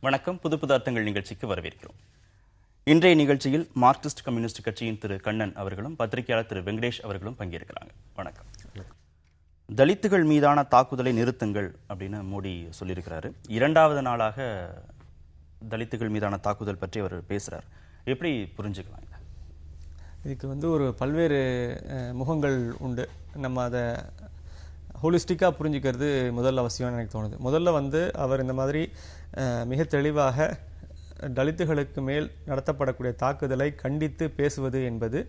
வணக்கம். புது புது அர்த்தங்கள் நிகழ்ச்சிக்கு வரவேற்கிறோம். இன்றைய நிகழ்ச்சியில் மார்க்சிஸ்ட் கம்யூனிஸ்ட் கட்சியின் திரு கண்ணன் அவர்களும் பத்திரிகையாளர் திரு வெங்கடேஷ் அவர்களும் பங்கேற்கிறாங்க. வணக்கம். தலித்துகள் மீதான தாக்குதலை நிறுத்துங்கள் அப்படின்னு மோடி சொல்லியிருக்கிறாரு. இரண்டாவது நாளாக தலித்துகள் மீதான தாக்குதல் பற்றி அவர் பேசுறார். எப்படி புரிஞ்சுக்கலாம்? இதுக்கு ஒரு பல்வேறு முகங்கள் உண்டு. நம்ம அதை ஹோலிஸ்டிக்காக புரிஞ்சுக்கிறது முதல்ல அவசியம்னு எனக்கு தோணுது. முதல்ல அவர் இந்த மாதிரி மிக தெளிவாக தலித்துகளுக்கு மேல் நடத்தப்படக்கூடிய தாக்குதலை கண்டித்து பேசுவது என்பது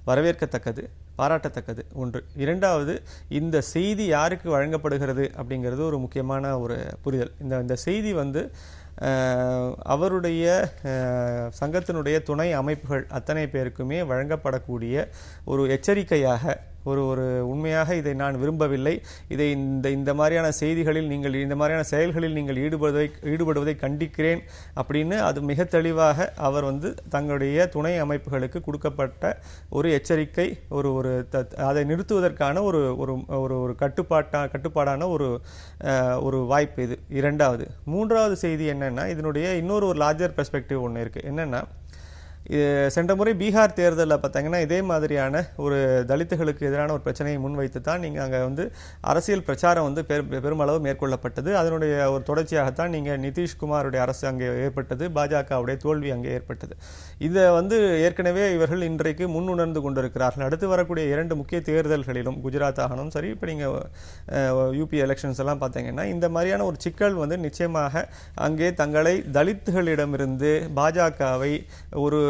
வரவேற்கத்தக்கது, பாராட்டத்தக்கது ஒன்று. இரண்டாவது, இந்த செய்தி யாருக்கு வழங்கப்படுகிறது அப்படிங்கிறது ஒரு முக்கியமான ஒரு புரிதல். இந்த செய்தி அவருடைய சங்கத்தினுடைய துணை அமைப்புகள் அத்தனை பேருக்குமே வழங்கப்படக்கூடிய ஒரு எச்சரிக்கையாக, ஒரு உண்மையாக இதை நான் விரும்பவில்லை, இதை இந்த மாதிரியான செய்திகளில் நீங்கள், இந்த மாதிரியான செயல்களில் நீங்கள் ஈடுபடுவதை கண்டிக்கிறேன் அப்படின்னு அது மிக தெளிவாக அவர் தங்களுடைய துணை அமைப்புகளுக்கு கொடுக்கப்பட்ட ஒரு எச்சரிக்கை, அதை நிறுத்துவதற்கான ஒரு கட்டுப்பாடான ஒரு வாய்ப்பு இது. இரண்டாவது. மூன்றாவது செய்தி என்னன்னா, இதனுடைய இன்னொரு லார்ஜர் பெர்ஸ்பெக்டிவ் ஒன்று இருக்கு. என்னன்னா, சென்ற முறை பீகார் தேர்தலில் பார்த்தீங்கன்னா இதே மாதிரியான ஒரு தலித்துகளுக்கு எதிரான ஒரு பிரச்சனையை முன்வைத்து தான் நீங்கள் அங்கே அரசியல் பிரச்சாரம் பெருமளவு மேற்கொள்ளப்பட்டது. அதனுடைய ஒரு தொடர்ச்சியாகத்தான் நீங்கள் நிதிஷ்குமாருடைய அரசு அங்கே ஏற்பட்டது, பாஜகவுடைய தோல்வி அங்கே ஏற்பட்டது. இதை ஏற்கனவே இவர்கள் இன்றைக்கு முன்னுணர்ந்து கொண்டிருக்கிறார்கள். அடுத்து வரக்கூடிய 2 முக்கிய தேர்தல்களிலும், குஜராத் ஆகணும் சரி, இப்போ நீங்கள் யூபி எலெக்ஷன்ஸ் எல்லாம் பார்த்தீங்கன்னா இந்த மாதிரியான ஒரு சிக்கல் நிச்சயமாக அங்கே தங்களை தலித்துகளிடமிருந்து பாஜகவை ஒரு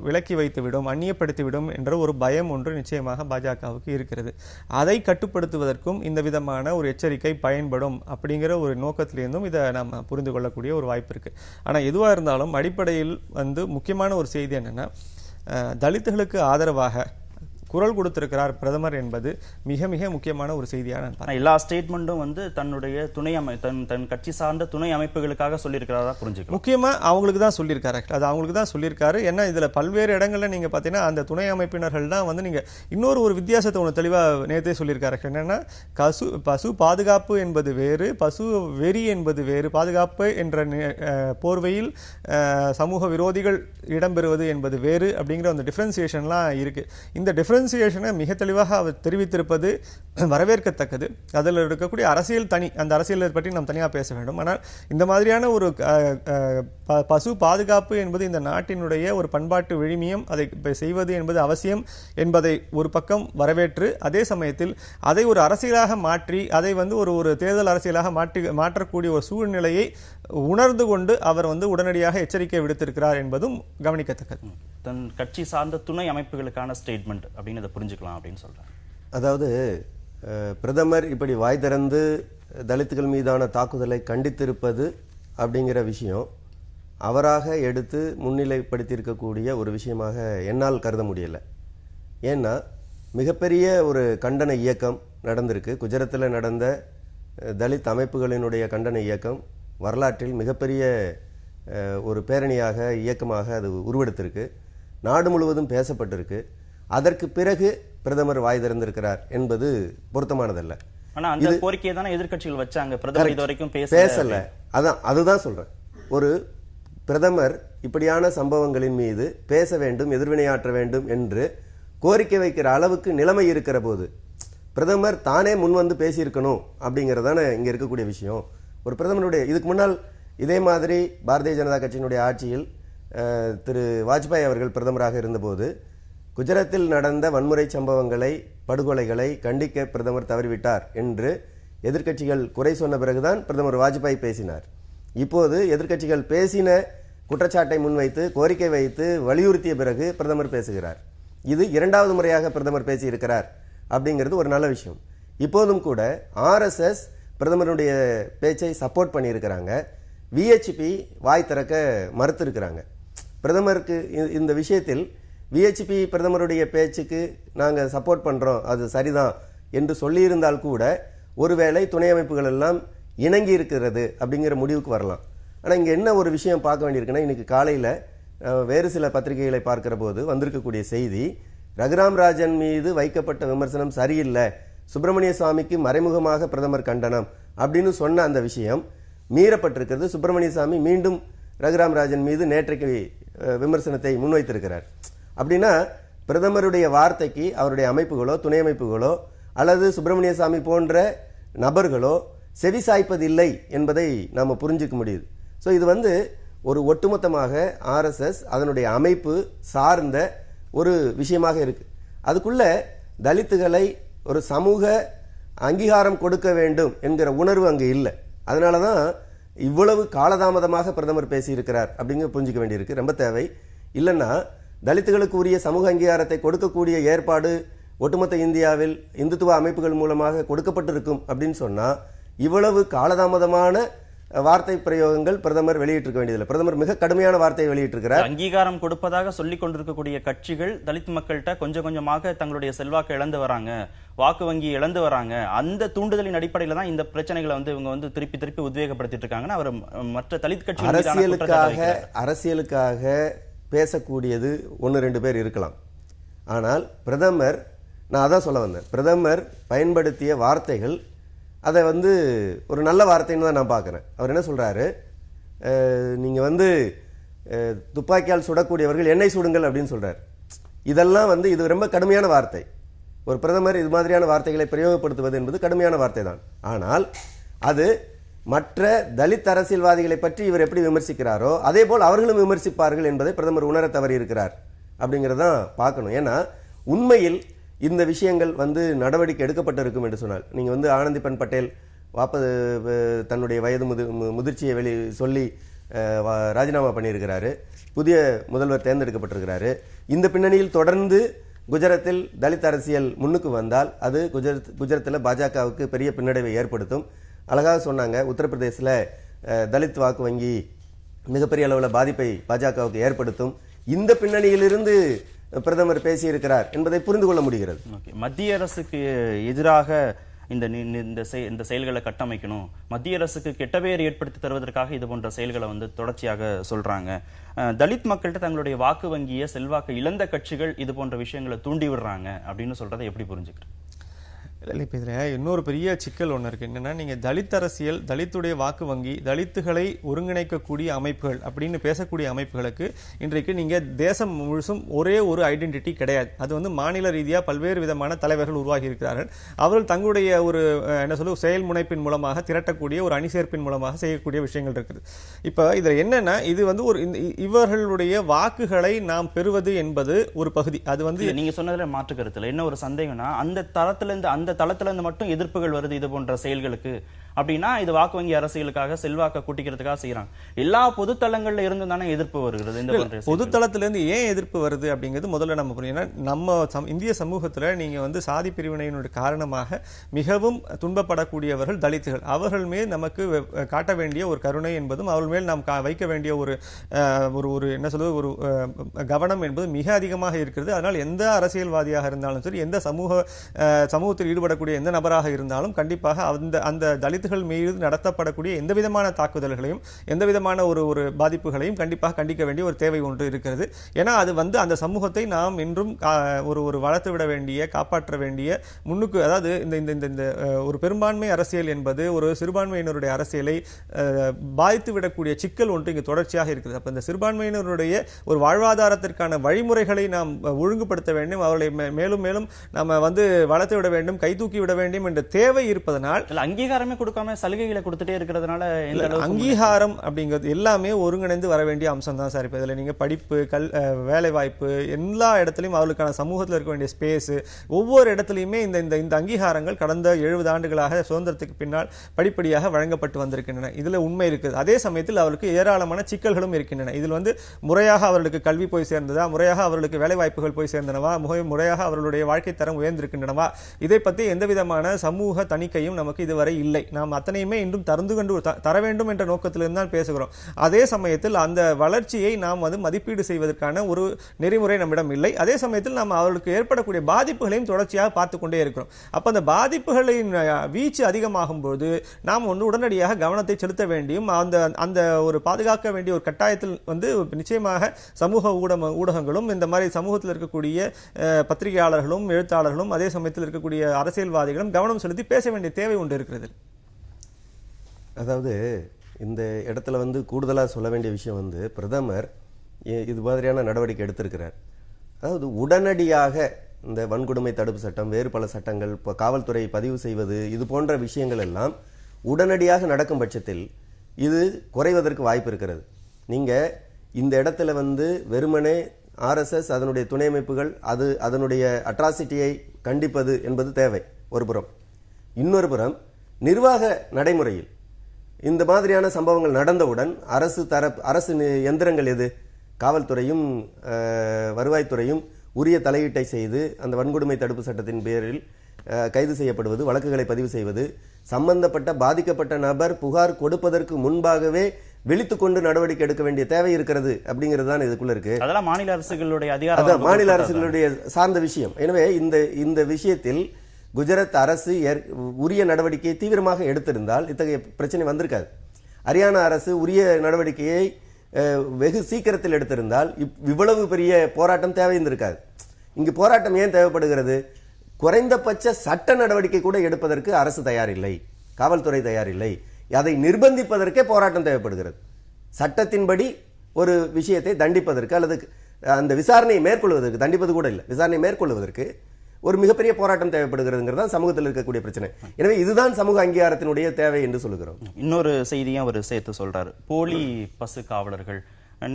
விலக்கி வைத்துவிடும், அந்நியப்படுத்திவிடும் என்ற ஒரு பயம் ஒன்று நிச்சயமாக பாஜகவுக்கு இருக்கிறது. அதை கட்டுப்படுத்துவதற்கும் இந்த விதமான ஒரு எச்சரிக்கை பயன்படும் அப்படிங்கிற ஒரு நோக்கத்திலிருந்தும் இதை நாம் புரிந்து கொள்ளக்கூடிய ஒரு வாய்ப்பு இருக்கு. ஆனால் எதுவாக இருந்தாலும் அடிப்படையில் முக்கியமான ஒரு செய்தி என்னன்னா, தலித்துகளுக்கு ஆதரவாக குரல் கொடுத்திருக்கிறார் பிரதமர் என்பது மிக மிக முக்கியமான ஒரு செய்தியான. எல்லா ஸ்டேட்மெண்ட்டும் தன்னுடைய தன் கட்சி சார்ந்த துணை அமைப்புகளுக்காக சொல்லியிருக்கிறதா புரிஞ்சுக்கலாம். முக்கியமா அவங்களுக்கு தான் சொல்லியிருக்காரு. அது அவங்களுக்கு தான் சொல்லியிருக்காரு. ஏன்னா இதுல பல்வேறு இடங்கள்ல நீங்க பாத்தீங்கன்னா அந்த துணை அமைப்பினர்கள் தான் நீங்க இன்னொரு வித்தியாசத்தை ஒன்று தெளிவா நேரத்தே சொல்லியிருக்காரு. என்னன்னா, பசு பாதுகாப்பு என்பது வேறு, பசு வெறி என்பது வேறு, பாதுகாப்பு என்ற போர்வையில் சமூக விரோதிகள் இடம்பெறுவது என்பது வேறு அப்படிங்கிற அந்த டிஃபரன்சியேஷன்லாம் இருக்கு. இந்த டிஃபரன்சியேஷனை மிக தெளிவாக அவர் தெரிவித்திருப்பது வரவேற்கத்தக்கது. அதில் இருக்கக்கூடிய அரசியல் அந்த அரசியலை பற்றி நாம் தனியாக பேச வேண்டும். ஆனால் இந்த மாதிரியான ஒரு பசு பாதுகாப்பு என்பது இந்த நாட்டினுடைய ஒரு பண்பாட்டு விழுமியம், அதை செய்வது என்பது அவசியம் என்பதை ஒரு பக்கம் வரவேற்று, அதே சமயத்தில் அதை ஒரு அரசியலாக மாற்றி, அதை ஒரு தேர்தல் அரசியலாக மாற்றக்கூடிய ஒரு சூழ்நிலையை உணர்ந்து கொண்டு அவர் உடனடியாக எச்சரிக்கை விடுத்திருக்கிறார் என்பதும் கவனிக்கத்தக்கது. தன் கட்சி சார்ந்த துணை அமைப்புகளுக்கான ஸ்டேட்மெண்ட் அப்படின்னு அதை புரிஞ்சுக்கலாம் அப்படின்னு சொல்றாரு. அதாவது பிரதமர் இப்படி வாய் திறந்து தலித்துகள் மீதான தாக்குதலை கண்டித்திருப்பது அப்படிங்கிற விஷயம் அவராக எடுத்து முன்னிலைப்படுத்தியிருக்கக்கூடிய ஒரு விஷயமாக என்னால் கருத முடியலை. ஏன்னா மிகப்பெரிய ஒரு கண்டன இயக்கம் நடந்திருக்கு. குஜராத்தில் நடந்த தலித் அமைப்புகளினுடைய கண்டன இயக்கம் வரலாற்றில் மிகப்பெரிய ஒரு பேரணியாக, இயக்கமாக அது உருவெடுத்திருக்கு. நாடு முழுவதும் பேசப்பட்டிருக்கு. அதற்கு பிறகு பிரதமர் வாய் திறந்திருக்கிறார் என்பது பொருத்தமானதல்ல. ஆனா அந்த கோரிக்கையை தானே எதிர்க்கட்சிகள் வச்சாங்க. பிரதமர் இதுவரைக்கும் பேசல. அதுதான் சொல்றேன். ஒரு பிரதமர் இப்படியான சம்பவங்களின் மீது பேச வேண்டும், எதிர்வினையாற்ற வேண்டும் என்று கோரிக்கை வைக்கிற அளவுக்கு நிலைமை இருக்கிற போது பிரதமர் தானே முன் வந்து பேசியிருக்கணும் அப்படிங்கறதான இங்க இருக்கக்கூடிய விஷயம். ஒரு பிரதமருடைய இதுக்கு முன்னால் இதே மாதிரி பாரதிய ஜனதா கட்சியினுடைய ஆட்சியில் திரு வாஜ்பாய் அவர்கள் பிரதமராக இருந்தபோது குஜராத்தில் நடந்த வன்முறை சம்பவங்களை, படுகொலைகளை கண்டிக்க பிரதமர் தவறிவிட்டார் என்று எதிர்க்கட்சிகள் குறை சொன்ன பிறகுதான் பிரதமர் வாஜ்பாய் பேசினார். இப்போது எதிர்க்கட்சிகள் பேசின குற்றச்சாட்டை முன்வைத்து, கோரிக்கை வைத்து வலியுறுத்திய பிறகு பிரதமர் பேசுகிறார். இது 2வது முறையாக பிரதமர் பேசியிருக்கிறார் அப்படிங்கிறது ஒரு நல்ல விஷயம். இப்போதும் கூட RSS பிரதமருடைய பேச்சை சப்போர்ட் பண்ணியிருக்கிறாங்க. VHP வாய் திறக்க மறுத்திருக்கிறாங்க. பிரதமருக்கு இந்த விஷயத்தில் VHP பிரதமருடைய பேச்சுக்கு நாங்கள் சப்போர்ட் பண்றோம், அது சரிதான் என்று சொல்லியிருந்தால் கூட ஒருவேளை துணை அமைப்புகள் எல்லாம் இணங்கி இருக்கிறது அப்படிங்கிற முடிவுக்கு வரலாம். ஆனால் இங்கே என்ன ஒரு விஷயம் பார்க்க வேண்டியிருக்குன்னா, இன்னைக்கு காலையில் வேறு சில பத்திரிகைகளை பார்க்கிற போது வந்திருக்கக்கூடிய செய்தி, ரகுராம் ராஜன் மீது வைக்கப்பட்ட விமர்சனம் சரியில்லை, சுப்பிரமணிய சுவாமிக்கு மறைமுகமாக பிரதமர் கண்டனம் அப்படின்னு சொன்ன அந்த விஷயம் மீறப்பட்டிருக்கிறது. சுப்பிரமணிய சாமி மீண்டும் ரகுராம் ராஜன் மீது நேற்றைக்கு விமர்சனத்தை முன்வைத்திருக்கிறார். அப்படின்னா பிரதமருடைய வார்த்தைக்கு அவருடைய அமைப்புகளோ துணை அமைப்புகளோ அல்லது சுப்பிரமணிய சாமி போன்ற நபர்களோ செவிசாய்ப்பதில்லை என்பதை நாம் புரிஞ்சுக்க முடியுது. ஸோ இது ஒரு ஒட்டுமொத்தமாக ஆர்எஸ்எஸ் அதனுடைய அமைப்பு சார்ந்த ஒரு விஷயமாக இருக்கு. அதுக்குள்ள தலித்துகளை ஒரு சமூக அங்கீகாரம் கொடுக்க வேண்டும் என்கிற உணர்வு அங்கு இல்லை. அதனால தான் இவ்வளவு காலதாமதமாக பிரதமர் பேசியிருக்கிறார் அப்படிங்கிற புரிஞ்சுக்க வேண்டியிருக்கு. ரொம்ப தேவை. இல்லைன்னா தலித்துகளுக்கு உரிய சமூக அங்கீகாரத்தை கொடுக்கக்கூடிய ஏற்பாடு ஒட்டுமொத்த இந்தியாவில் இந்துத்துவ அமைப்புகள் மூலமாக கொடுக்கப்பட்டிருக்கும் அப்படின்னு சொன்னா இவ்வளவு காலதாமதமான வார்த்தை பிரயோகங்கள் பிரதமர் வெளியிட்டிருக்க வேண்டியதில்லை. பிரதமர் மிக கடுமையான வார்த்தையை வெளியிட்டிருக்கிறார். அங்கீகாரம் கொடுப்பதாக சொல்லிக் கொண்டிருக்கக்கூடிய கட்சிகள் தலித் மக்கள்கிட்ட கொஞ்சம் கொஞ்சமாக தங்களுடைய செல்வாக்கு இழந்து வராங்க, வாக்கு வங்கி இழந்து வராங்க. அந்த தூண்டுதலின் அடிப்படையில தான் இந்த பிரச்சனைகளை இவங்க திருப்பி திருப்பி உத்வேகப்படுத்திட்டு இருக்காங்கன்னா அவர் மற்ற தலித் கட்சிகள் அரசியலுக்காக பேசக்கூடியது 1-2 பேர் இருக்கலாம். ஆனால் பிரதமர், நான் அதான் சொல்ல வந்தேன், பிரதமர் பயன்படுத்திய வார்த்தைகள் அதை ஒரு நல்ல வார்த்தைன்னு தான் நான் பார்க்குறேன். அவர் என்ன சொல்றாரு, நீங்க துப்பாக்கியால் சுடக்கூடியவர்கள் எண்ணெய் சுடுங்கள் அப்படின்னு சொல்றாரு. இதெல்லாம் இது ரொம்ப கடுமையான வார்த்தை. ஒரு பிரதமர் இது மாதிரியான வார்த்தைகளை பிரயோகப்படுத்துவது என்பது கடுமையான வார்த்தை தான். ஆனால் அது மற்ற தலித் அரசியல்வாதிகளை பற்றி இவர் எப்படி விமர்சிக்கிறாரோ அதே போல் அவர்களும் விமர்சிப்பார்கள் என்பதை பிரதமர் உணர தவறி இருக்கிறார் அப்படிங்கறதான் பார்க்கணும். ஏன்னா உண்மையில் இந்த விஷயங்கள் நடவடிக்கை எடுக்கப்பட்டிருக்கும் என்று சொன்னால், நீங்க ஆனந்திபென் பட்டேல் தன்னுடைய வயது முதிர்ச்சியை சொல்லி ராஜினாமா பண்ணியிருக்கிறாரு. புதிய முதல்வர் தேர்ந்தெடுக்கப்பட்டிருக்கிறாரு. இந்த பின்னணியில் தொடர்ந்து குஜராத்தில் தலித் அரசியல் முன்னுக்கு வந்தால் அது குஜராத்தில் பாஜகவுக்கு பெரிய பின்னடைவை ஏற்படுத்தும். அழகாக சொன்னாங்க, உத்தரப்பிரதேசில் தலித் வாக்கு வங்கி மிகப்பெரிய அளவில் பாதிப்பை பாஜகவுக்கு ஏற்படுத்தும். இந்த பின்னணியிலிருந்து பிரதமர் பேசியிருக்கிறார் என்பதை புரிந்து கொள்ள முடிகிறது. மத்திய அரசுக்கு எதிராக இந்த செயல்களை கட்டமைக்கணும், மத்திய அரசுக்கு கெட்ட பெயர் ஏற்படுத்தி தருவதற்காக இது போன்ற செயல்களை தொடர்ச்சியாக சொல்றாங்க. தலித் மக்கள்கிட்ட தங்களுடைய வாக்கு வங்கிய செல்வாக்கு இழந்த கட்சிகள் இது போன்ற விஷயங்களை தூண்டி விடுறாங்க அப்படின்னு சொல்றதை எப்படி புரிஞ்சுக்கிறேன்? இல்லை, இப்போ இதில் இன்னொரு பெரிய சிக்கல் ஒன்று இருக்குது. என்னென்னா, நீங்கள் தலித் அரசியல், தலித்துடைய வாக்கு வங்கி, தலித்துகளை ஒருங்கிணைக்கக்கூடிய அமைப்புகள் அப்படின்னு பேசக்கூடிய அமைப்புகளுக்கு இன்றைக்கு நீங்கள் தேசம் முழுசும் ஒரே ஒரு ஐடென்டிட்டி கிடையாது. அது மாநில ரீதியாக பல்வேறு விதமான தலைவர்கள் உருவாகி இருக்கிறார்கள். அவர்கள் தங்களுடைய ஒரு செயல் முனைப்பின் மூலமாக திரட்டக்கூடிய ஒரு அணிசேர்ப்பின் மூலமாக செய்யக்கூடிய விஷயங்கள் இருக்குது. இப்போ இதில் என்னென்னா, இது ஒரு இவர்களுடைய வாக்குகளை நாம் பெறுவது என்பது ஒரு பகுதி. அது நீங்க சொன்னதுல மாற்று கருத்துல என்ன ஒரு சந்தேகம்னா, அந்த தளத்துல இருந்து மட்டும் எதிர்ப்புகள் வருது இது போன்ற செயல்களுக்கு அப்படின்னா இது வாக்கு வங்கி அரசியலுக்காக செல்வாக்க கூட்டிக்கிறதுக்காக செய்யறாங்க. எல்லா பொதுத்தளங்கள்ல இருந்து தானே எதிர்ப்பு வருகிறது. இந்த பொதுத்தளத்திலிருந்து ஏன் எதிர்ப்பு வருது அப்படிங்கிறது முதல்ல நம்ம புரியும். நம்ம இந்திய சமூகத்துல நீங்க சாதி பிரிவினையினுடைய காரணமாக மிகவும் துன்பப்படக்கூடியவர்கள் தலித்துகள். அவர்கள் மேல் நமக்கு காட்ட வேண்டிய ஒரு கருணை என்பதும் அவர்கள் மேல் நாம் வைக்க வேண்டிய ஒரு ஒரு கவனம் என்பது மிக அதிகமாக இருக்கிறது. அதனால் எந்த அரசியல்வாதியாக இருந்தாலும் சரி, எந்த சமூகத்தில் ஈடுபடக்கூடிய எந்த நபராக இருந்தாலும் கண்டிப்பாக அந்த தலித்துகள் மீது நடத்தப்படக்கூடிய எந்த விதமான தாக்குதல்களையும் எந்த விதமான ஒரு பாதிப்புகளையும் கண்டிப்பாக கண்டிக்க வேண்டிய ஒரு தேவை ஒன்று இருக்கிறது. ஏன்னா அது அந்த சமூகத்தை நாம் இன்றும் ஒரு வளர்த்து விட வேண்டிய, காப்பாற்ற வேண்டிய முன்னுக்கு, அதாவது இந்த ஒரு பெரும்பான்மை அரசியல் என்பது ஒரு சிறுபான்மையினருடைய அரசியலை பாதித்து விடக்கூடிய சிக்கல் ஒன்று இங்கு தொடர்ச்சியாக இருக்கிறது. அப்ப இந்த சிறுபான்மையினருடைய ஒரு வாழ்வாதாரத்திற்கான வழிமுறைகளை நாம் ஒழுங்குபடுத்த வேண்டும், அவர்களை மேலும் மேலும் நாம வளர்த்து விட வேண்டும், கை தூக்கி விட வேண்டும் என்ற தேவை இருப்பதனால் அங்கீகாரமே கொடுக்காம சலுகைகளை கொடுத்துட்டே இருக்கிறதுனால அங்கீகாரம் அப்படிங்கிறது எல்லாமே ஒருங்கிணைந்து வர வேண்டிய அம்சம் தான் சார். இப்போ இதில் நீங்கள் படிப்பு, வேலை வாய்ப்பு, எல்லா இடத்துலையும் அவர்களுக்கான சமூகத்தில் இருக்க வேண்டிய ஸ்பேஸ், ஒவ்வொரு இடத்துலையுமே இந்த அங்கீகாரங்கள் கடந்த 70 ஆண்டுகளாக சுதந்திரத்துக்கு பின்னால் படிப்படியாக வழங்கப்பட்டு வந்திருக்கின்றன. இதில் உண்மை இருக்குது. அதே சமயத்தில் அவர்களுக்கு ஏராளமான சிக்கல்களும் இருக்கின்றன. இதில் முறையாக அவர்களுக்கு கல்வி போய் சேர்ந்ததா, முறையாக அவர்களுக்கு வேலை வாய்ப்புகள் போய் சேர்ந்தனவா, முறையாக அவர்களுடைய வாழ்க்கை தரம் உயர்ந்திருக்கின்றனவா, இதை பற்றி எந்த விதமான சமூக தணிக்கையும் நமக்கு இதுவரை இல்லை. நாம் அத்தனையுமே இன்றும் தர வேண்டும் என்ற நோக்கத்திலிருந்து தான் பேசுகிறோம். அதே சமயத்தில் அந்த வளர்ச்சியை நாம் மதிப்பீடு செய்வதற்கான ஒரு நெறிமுறை நம்மிடம் இல்லை. அதே சமயத்தில் நாம் அவர்களுக்கு ஏற்படக்கூடிய பாதிப்புகளையும் தொடர்ச்சியாக பார்த்து கொண்டே இருக்கிறோம். அப்ப அந்த பாதிப்புகளின் வீச்சு அதிகமாகும் போது நாம் உடனடியாக கவனத்தை செலுத்த வேண்டியும் அந்த ஒரு பாதுகாக்க வேண்டிய ஒரு கட்டாயத்தில் நிச்சயமாக சமூக ஊடகங்களும் இந்த மாதிரி சமூகத்தில் இருக்கக்கூடிய பத்திரிகையாளர்களும் எழுத்தாளர்களும் அதே சமயத்தில் இருக்கக்கூடிய அரசியல்வாதிகளும் கவனம் செலுத்தி பேச வேண்டிய தேவை ஒன்று இருக்கிறது. அதாவது இந்த இடத்துல வந்து கூடுதலாக சொல்ல வேண்டிய விஷயம் வந்து பிரதமர் இது மாதிரியான நடவடிக்கை எடுத்திருக்கிறார். அதாவது உடனடியாக இந்த வன்கொடுமை தடுப்பு சட்டம், வேறு பல சட்டங்கள், இப்போ காவல்துறை பதிவு செய்வது, இது போன்ற விஷயங்கள் எல்லாம் உடனடியாக நடக்கும் பட்சத்தில் இது குறைவதற்கு வாய்ப்பு இருக்கிறது. நீங்கள் இந்த இடத்துல வந்து வெறுமனே RSS அதனுடைய துணை அமைப்புகள் அதனுடைய அட்ராசிட்டியை கண்டிப்பது என்பது தேவை ஒரு புறம். இன்னொரு புறம் நிர்வாக நடைமுறையில் இந்த மாதிரியான சம்பவங்கள் நடந்தவுடன் அரசு எந்திரங்கள் எது, காவல்துறையும் வருவாய்த்துறையும் உரிய தலையீட்டை செய்து அந்த வன்கொடுமை தடுப்பு சட்டத்தின் பேரில் கைது செய்யப்படுவது, வழக்குகளை பதிவு செய்வது, சம்பந்தப்பட்ட பாதிக்கப்பட்ட நபர் புகார் கொடுப்பதற்கு முன்பாகவே விழித்துக்கொண்டு நடவடிக்கை எடுக்க வேண்டிய தேவை இருக்கிறது அப்படிங்கிறது தான் இதுக்குள்ள இருக்கு. அதெல்லாம் மாநில அரசுகளுடைய அதிகாரம், அதான் மாநில அரசுகளுடைய சார்ந்த விஷயம். எனவே இந்த விஷயத்தில் குஜராத் அரசு உரிய நடவடிக்கையை தீவிரமாக எடுத்திருந்தால் இத்தகைய பிரச்சனை வந்திருக்காது. ஹரியானா அரசு உரிய நடவடிக்கையை வெகு சீக்கிரத்தில் எடுத்திருந்தால் இவ்வளவு பெரிய போராட்டம் தேவையிருந்திருக்காது. இங்கு போராட்டம் ஏன் தேவைப்படுகிறது? குறைந்தபட்ச சட்ட நடவடிக்கை கூட எடுப்பதற்கு அரசு தயாரில்லை, காவல்துறை தயாரில்லை. அதை நிர்பந்திப்பதற்கே போராட்டம் தேவைப்படுகிறது. சட்டத்தின்படி ஒரு விஷயத்தை தண்டிப்பதற்கு அல்லது அந்த விசாரணையை மேற்கொள்வதற்கு, தண்டிப்பது கூட இல்லை, விசாரணை மேற்கொள்வதற்கு ஒரு மிகப்பெரிய போராட்டம் தேவைப்படுகிறதுங்கிறதா சமூகத்தில் இருக்கக்கூடிய பிரச்சனை. எனவே இதுதான் சமூக அங்கீகாரத்தினுடைய தேவை என்று சொல்லுகிறோம். இன்னொரு செய்தியும் அவர் சேர்த்து சொல்றாரு. போலி பசு காவலர்கள்,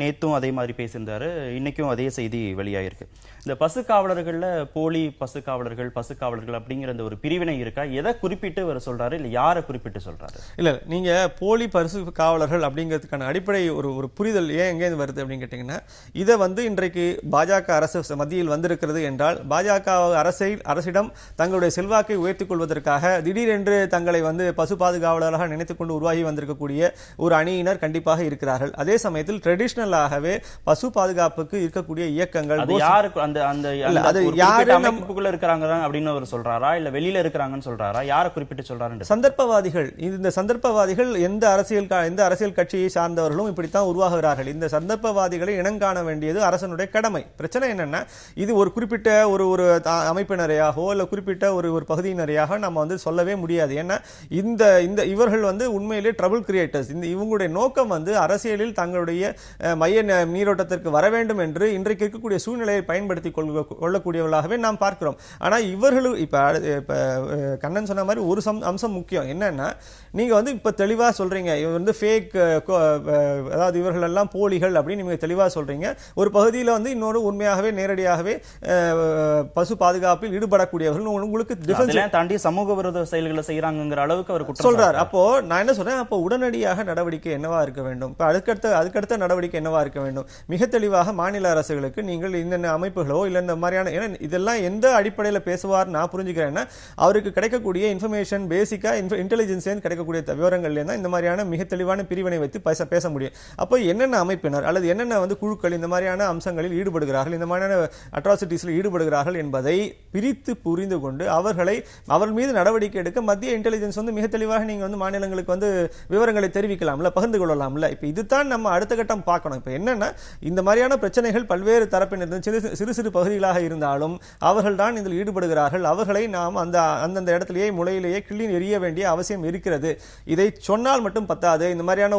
நேத்தும் அதே மாதிரி பேசியிருந்தாரு, இன்னைக்கும் அதே செய்தி வெளியாயிருக்கு. இந்த பசு காவலர்கள்ல போலி பசு காவலர்கள் அப்படிங்கிற அந்த ஒரு பிரிவினை இருக்கா? எதை குறிப்பிட்டு அவர் சொல்றாரு, இல்ல யாரை குறிப்பிட்டு சொல்றாரு? இல்ல, நீங்க போலி பசு காவலர்கள் அப்படிங்கிறதுக்கான அடிப்படை ஒரு புரிதல் ஏன் எங்கேருந்து வருது அப்படின்னு கேட்டீங்கன்னா, இதை வந்து இன்றைக்கு பாஜக அரசு மத்தியில் வந்திருக்கிறது என்றால் பாஜக அரசிடம் தங்களுடைய செல்வாக்கை உயர்த்திக் கொள்வதற்காக திடீரென்று தங்களை வந்து பசு பாதுகாவலராக நினைத்துக் கொண்டு உருவாகி வந்திருக்கக்கூடிய ஒரு அணியினர் கண்டிப்பாக இருக்கிறார்கள். அதே சமயத்தில் ட்ரெடிஷனலாகவே பசு பாதுகாப்புக்கு இருக்கக்கூடிய இயக்கங்கள் அப்படின்னு அவர் சொல்றாரா, இல்ல வெளியில இருக்கிறாங்கன்னு சொல்றாரா, யாரை குறிப்பிட்டு சொல்றாரு? சந்தர்ப்பவாதிகள். இந்த சந்தர்ப்பவாதிகள் எந்த அரசியல் கட்சியை சார்ந்தவர்களும் இப்படித்தான் உருவாகிறார்கள். இந்த சந்தர்ப்பவாதிகளை இனங்காண வேண்டியது அரசனுடைய கடமை. பிரச்சனை என்னன்னா, இது ஒரு குறிப்பிட்ட ஒரு அமைப்பினரையாகவோ இல்ல குறிப்பிட்ட ஒரு பகுதியினரையாக நம்ம வந்து சொல்லவே முடியாது. ஏன்னா இந்த இவர்கள் வந்து உண்மையிலே ட்ரபிள் கிரியேட்டர்ஸ். இவங்களுடைய நோக்கம் வந்து அரசியலில் தங்களுடைய மைய நீரோட்டத்திற்கு வர வேண்டும் என்று இன்றைக்கு இருக்கக்கூடிய சூழ்நிலையை பயன்படுத்திக் கொள்ளக்கூடியவர்களாகவே நாம் பார்க்கிறோம். ஆனா இவர்கள் இப்ப கண்ணன் சொன்ன மாதிரி ஒரு அம்சம் முக்கியம். என்னன்னா, நீங்க வந்து இப்ப தெளிவா சொல்றீங்க, இவங்க வந்து ஃபேக், அதாவது இவர்கள் எல்லாம் போலிகள் அப்படின்னு நீங்க தெளிவா சொல்றீங்க. ஒரு பகுதியில் வந்து இன்னொரு உண்மையாகவே நேரடியாகவே பசு பாதுகாப்பில் ஈடுபடக்கூடியவர்கள் உங்களுக்கு டிஃபரன்ஸ் தாண்டி சமூக விரோத செயல்களை செய்யறாங்கங்கிற அளவுக்கு அவர் குற்றம் சொல்றாரு. அப்போ நான் என்ன சொல்றேன், அப்போ உடனடியாக நடவடிக்கை என்னவா இருக்க வேண்டும்? இப்ப அதுக்கடுத்த நடவடிக்கை என்னவா இருக்க வேண்டும்? மிக தெளிவாக மாநில அரசுகளுக்கு நீங்கள் இந்த அமைப்புகளோ இல்ல இந்த மாதிரியான, ஏன்னா இதெல்லாம் எந்த அடிப்படையில் பேசுவார் நான் புரிஞ்சுக்கிறேன்னா, அவருக்கு கிடைக்கக்கூடிய இன்ஃபர்மேஷன், பேசிக்கா இன்டெலிஜென்ஸ் கிடைக்கக்கூடிய விவரங்கள் தான் இந்த மாதிரியான மிக தெளிவான பிரிவினை வைத்து பேச முடியும். அப்போ என்னென்ன அமைப்பினர் அல்லது என்னென்ன வந்து குழுக்கள் இந்த மாதிரியான அம்சங்களில் ஈடுபடுகிறார்கள், இந்த மாதிரியான அட்ராசிட்டிஸில் ஈடுபடுகிறார்கள் என்பதை பிரித்து புரிந்து கொண்டு அவர் மீது நடவடிக்கை எடுக்க மத்திய இன்டெலிஜென்ஸ் வந்து மிக தெளிவாக நீங்க வந்து மாநிலங்களுக்கு வந்து விவரங்களை தெரிவிக்கலாம்ல, பகிர்ந்து கொள்ளலாம்ல. இப்ப இதுதான் நம்ம அடுத்த கட்டம் பார்க்கணும். இப்ப என்னன்னா, இந்த மாதிரியான பிரச்சனைகள் பல்வேறு தரப்பினர் சிறு சிறு பகுதிகளாக இருந்தாலும் அவர்கள் தான் இதில் ஈடுபடுகிறார்கள். அவர்களை நாம் அந்தந்த இடத்திலேயே முளையிலேயே கிள்ளி எறிய வேண்டிய அவசியம் இருக்கிறது. இதை சொன்னால் மட்டும் பத்தாது, இந்த மாதிரியான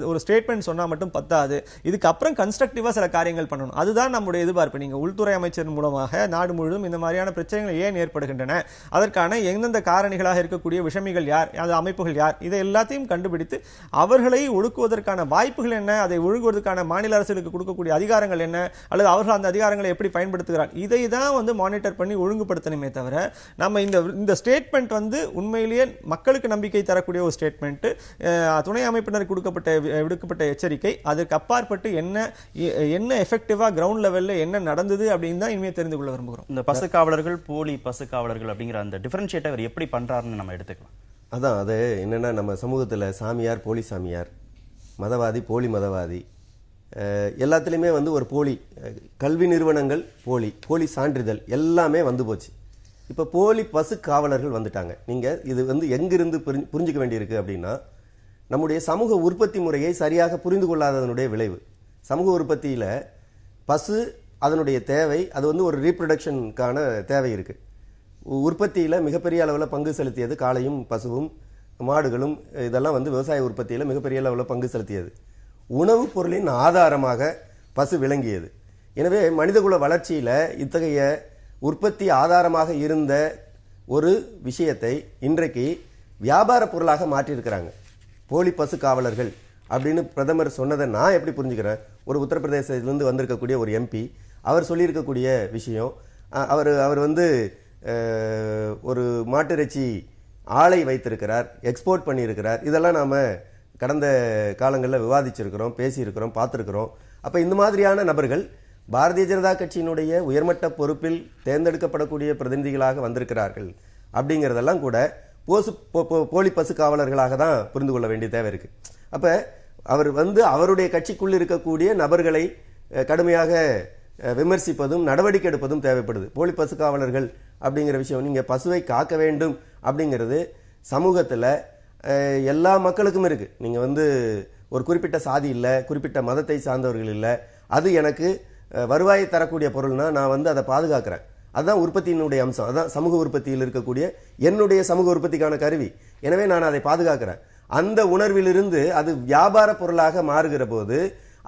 ஒரு ஸ்டேட்மெண்ட் சொன்னா மட்டும் பத்தாது. இதுக்கு அப்புறம் கன்ஸ்ட்ரக்டிவா சில காரியங்கள் பண்ணணும். அதுதான் நம்முடைய எதிர்பார்ப்பு. நீங்க உள்துறை அமைச்சர் மூலமாக நாடு முழுவதும் இந்த மாதிரியான பிரச்சனைகள் ஏன் ஏற்படுகின்றன, அதற்கான எந்தெந்த காரணிகளாக இருக்கக்கூடிய விஷமிகள் யார், அந்த அமைப்புகள் யார், இதை எல்லாத்தையும் கண்டுபிடித்து அவர்களை ஒடுக்குவதற்கான வாய்ப்புகள் என்ன, அதை ஒழுங்குவதற்கான மாநில அரசுகளுக்கு கொடுக்கக்கூடிய அதிகாரங்கள் என்ன, அல்லது அவர்கள் அந்த அதிகாரங்களை எப்படி பயன்படுத்துகிறார், இதை தான் வந்து மானிட்டர் பண்ணி ஒழுங்குபடுத்தணுமே தவிர, நம்ம இந்த ஸ்டேட்மெண்ட் வந்து உண்மையிலேயே மக்களுக்கு நம்பிக்கை தரக்கூடிய ஒரு ஸ்டேட்மெண்ட், துணை அமைப்பினருக்கு விடுக்கப்பட்ட எச்சரிக்கை, அதற்கு அப்பாற்பட்டு என்ன எஃபெக்டிவா கிரவுண்ட் லெவல்ல என்ன நடந்தது அப்படின்னு தான் இனிமே தெரிந்து கொள்ள விரும்புகிறோம். இந்த பசு காவலர்கள், போலி பசு காவலர்கள் அப்படிங்கிற அந்த டிஃபரன்ஷியேட் அவர் எப்படி பண்றாருன்னு நம்ம எடுத்துக்கலாம். அதான் அது என்னன்னா, நம்ம சமூகத்தில் சாமியார், போலி சாமியார், மதவாதி, போலி மதவாதி, எல்லாத்துலேயுமே வந்து ஒரு போலி கல்வி நிறுவனங்கள், போலி சான்றிதழ் எல்லாமே வந்து போச்சு. இப்போ போலி பசு காவலர்கள் வந்துட்டாங்க. நீங்கள் இது வந்து எங்கிருந்து புரிஞ்சுக்க வேண்டியிருக்கு அப்படின்னா, நம்முடைய சமூக உற்பத்தி முறையை சரியாக புரிந்து கொள்ளாததனுடைய விளைவு. சமூக உற்பத்தியில் பசு அதனுடைய தேவை, அது வந்து ஒரு ரீப்ரொடக்ஷனுக்கான தேவை இருக்குது. உற்பத்தியில் மிகப்பெரிய அளவில் பங்கு செலுத்தியது காளையும் பசுவும் மாடுகளும் இதெல்லாம் வந்து விவசாய உற்பத்தியில் மிகப்பெரிய அளவில் பங்கு செலுத்தியது. உணவுப் பொருளின் ஆதாரமாக பசு விளங்கியது. எனவே மனிதகுல வளர்ச்சியில் இத்தகைய உற்பத்தி ஆதாரமாக இருந்த ஒரு விஷயத்தை இன்றைக்கு வியாபார பொருளாக மாற்றியிருக்கிறாங்க. போலி பசு காவலர்கள் அப்படின்னு பிரதமர் சொன்னதை நான் எப்படி புரிஞ்சுக்கிறேன், ஒரு உத்தரப்பிரதேசத்திலிருந்து வந்திருக்கக்கூடிய ஒரு எம்பி அவர் சொல்லியிருக்கக்கூடிய விஷயம், அவர் வந்து ஒரு மாட்டிறைச்சி ஆலை வைத்திருக்கிறார், எக்ஸ்போர்ட் பண்ணியிருக்கிறார். இதெல்லாம் நாம் கடந்த காலங்களில் விவாதிச்சிருக்கிறோம், பேசியிருக்கிறோம், பார்த்துருக்கிறோம். அப்போ இந்த மாதிரியான நபர்கள் பாரதிய ஜனதா கட்சியினுடைய உயர்மட்ட பொறுப்பில் தேர்ந்தெடுக்கப்படக்கூடிய பிரதிநிதிகளாக வந்திருக்கிறார்கள் அப்படிங்கிறதெல்லாம் கூட போலி பசு காவலர்களாக தான் புரிந்து கொள்ள வேண்டிய தேவை இருக்கு. அப்போ அவர் வந்து அவருடைய கட்சிக்குள் இருக்கக்கூடிய நபர்களை கடுமையாக விமர்சிப்பதும் நடவடிக்கை எடுப்பதும் தேவைப்படுது. போலி பசு காவலர்கள் அப்படிங்கிற விஷயம், நீங்க பசுவை காக்க வேண்டும் அப்படிங்கிறது சமூகத்துல எல்லா மக்களுக்கும் இருக்கு. நீங்க வந்து ஒரு குறிப்பிட்ட சாதி இல்லை, குறிப்பிட்ட மதத்தை சார்ந்தவர்கள் இல்லை, அது எனக்கு வருவாயை தரக்கூடிய பொருள்னா நான் வந்து அதை பாதுகாக்கிறேன். அதுதான் உற்பத்தியினுடைய அம்சம், அதுதான் சமூக உற்பத்தியில் இருக்கக்கூடிய என்னுடைய சமூக உற்பத்திக்கான கருவி. எனவே நான் அதை பாதுகாக்கிறேன். அந்த உணர்விலிருந்து அது வியாபார பொருளாக மாறுகிற போது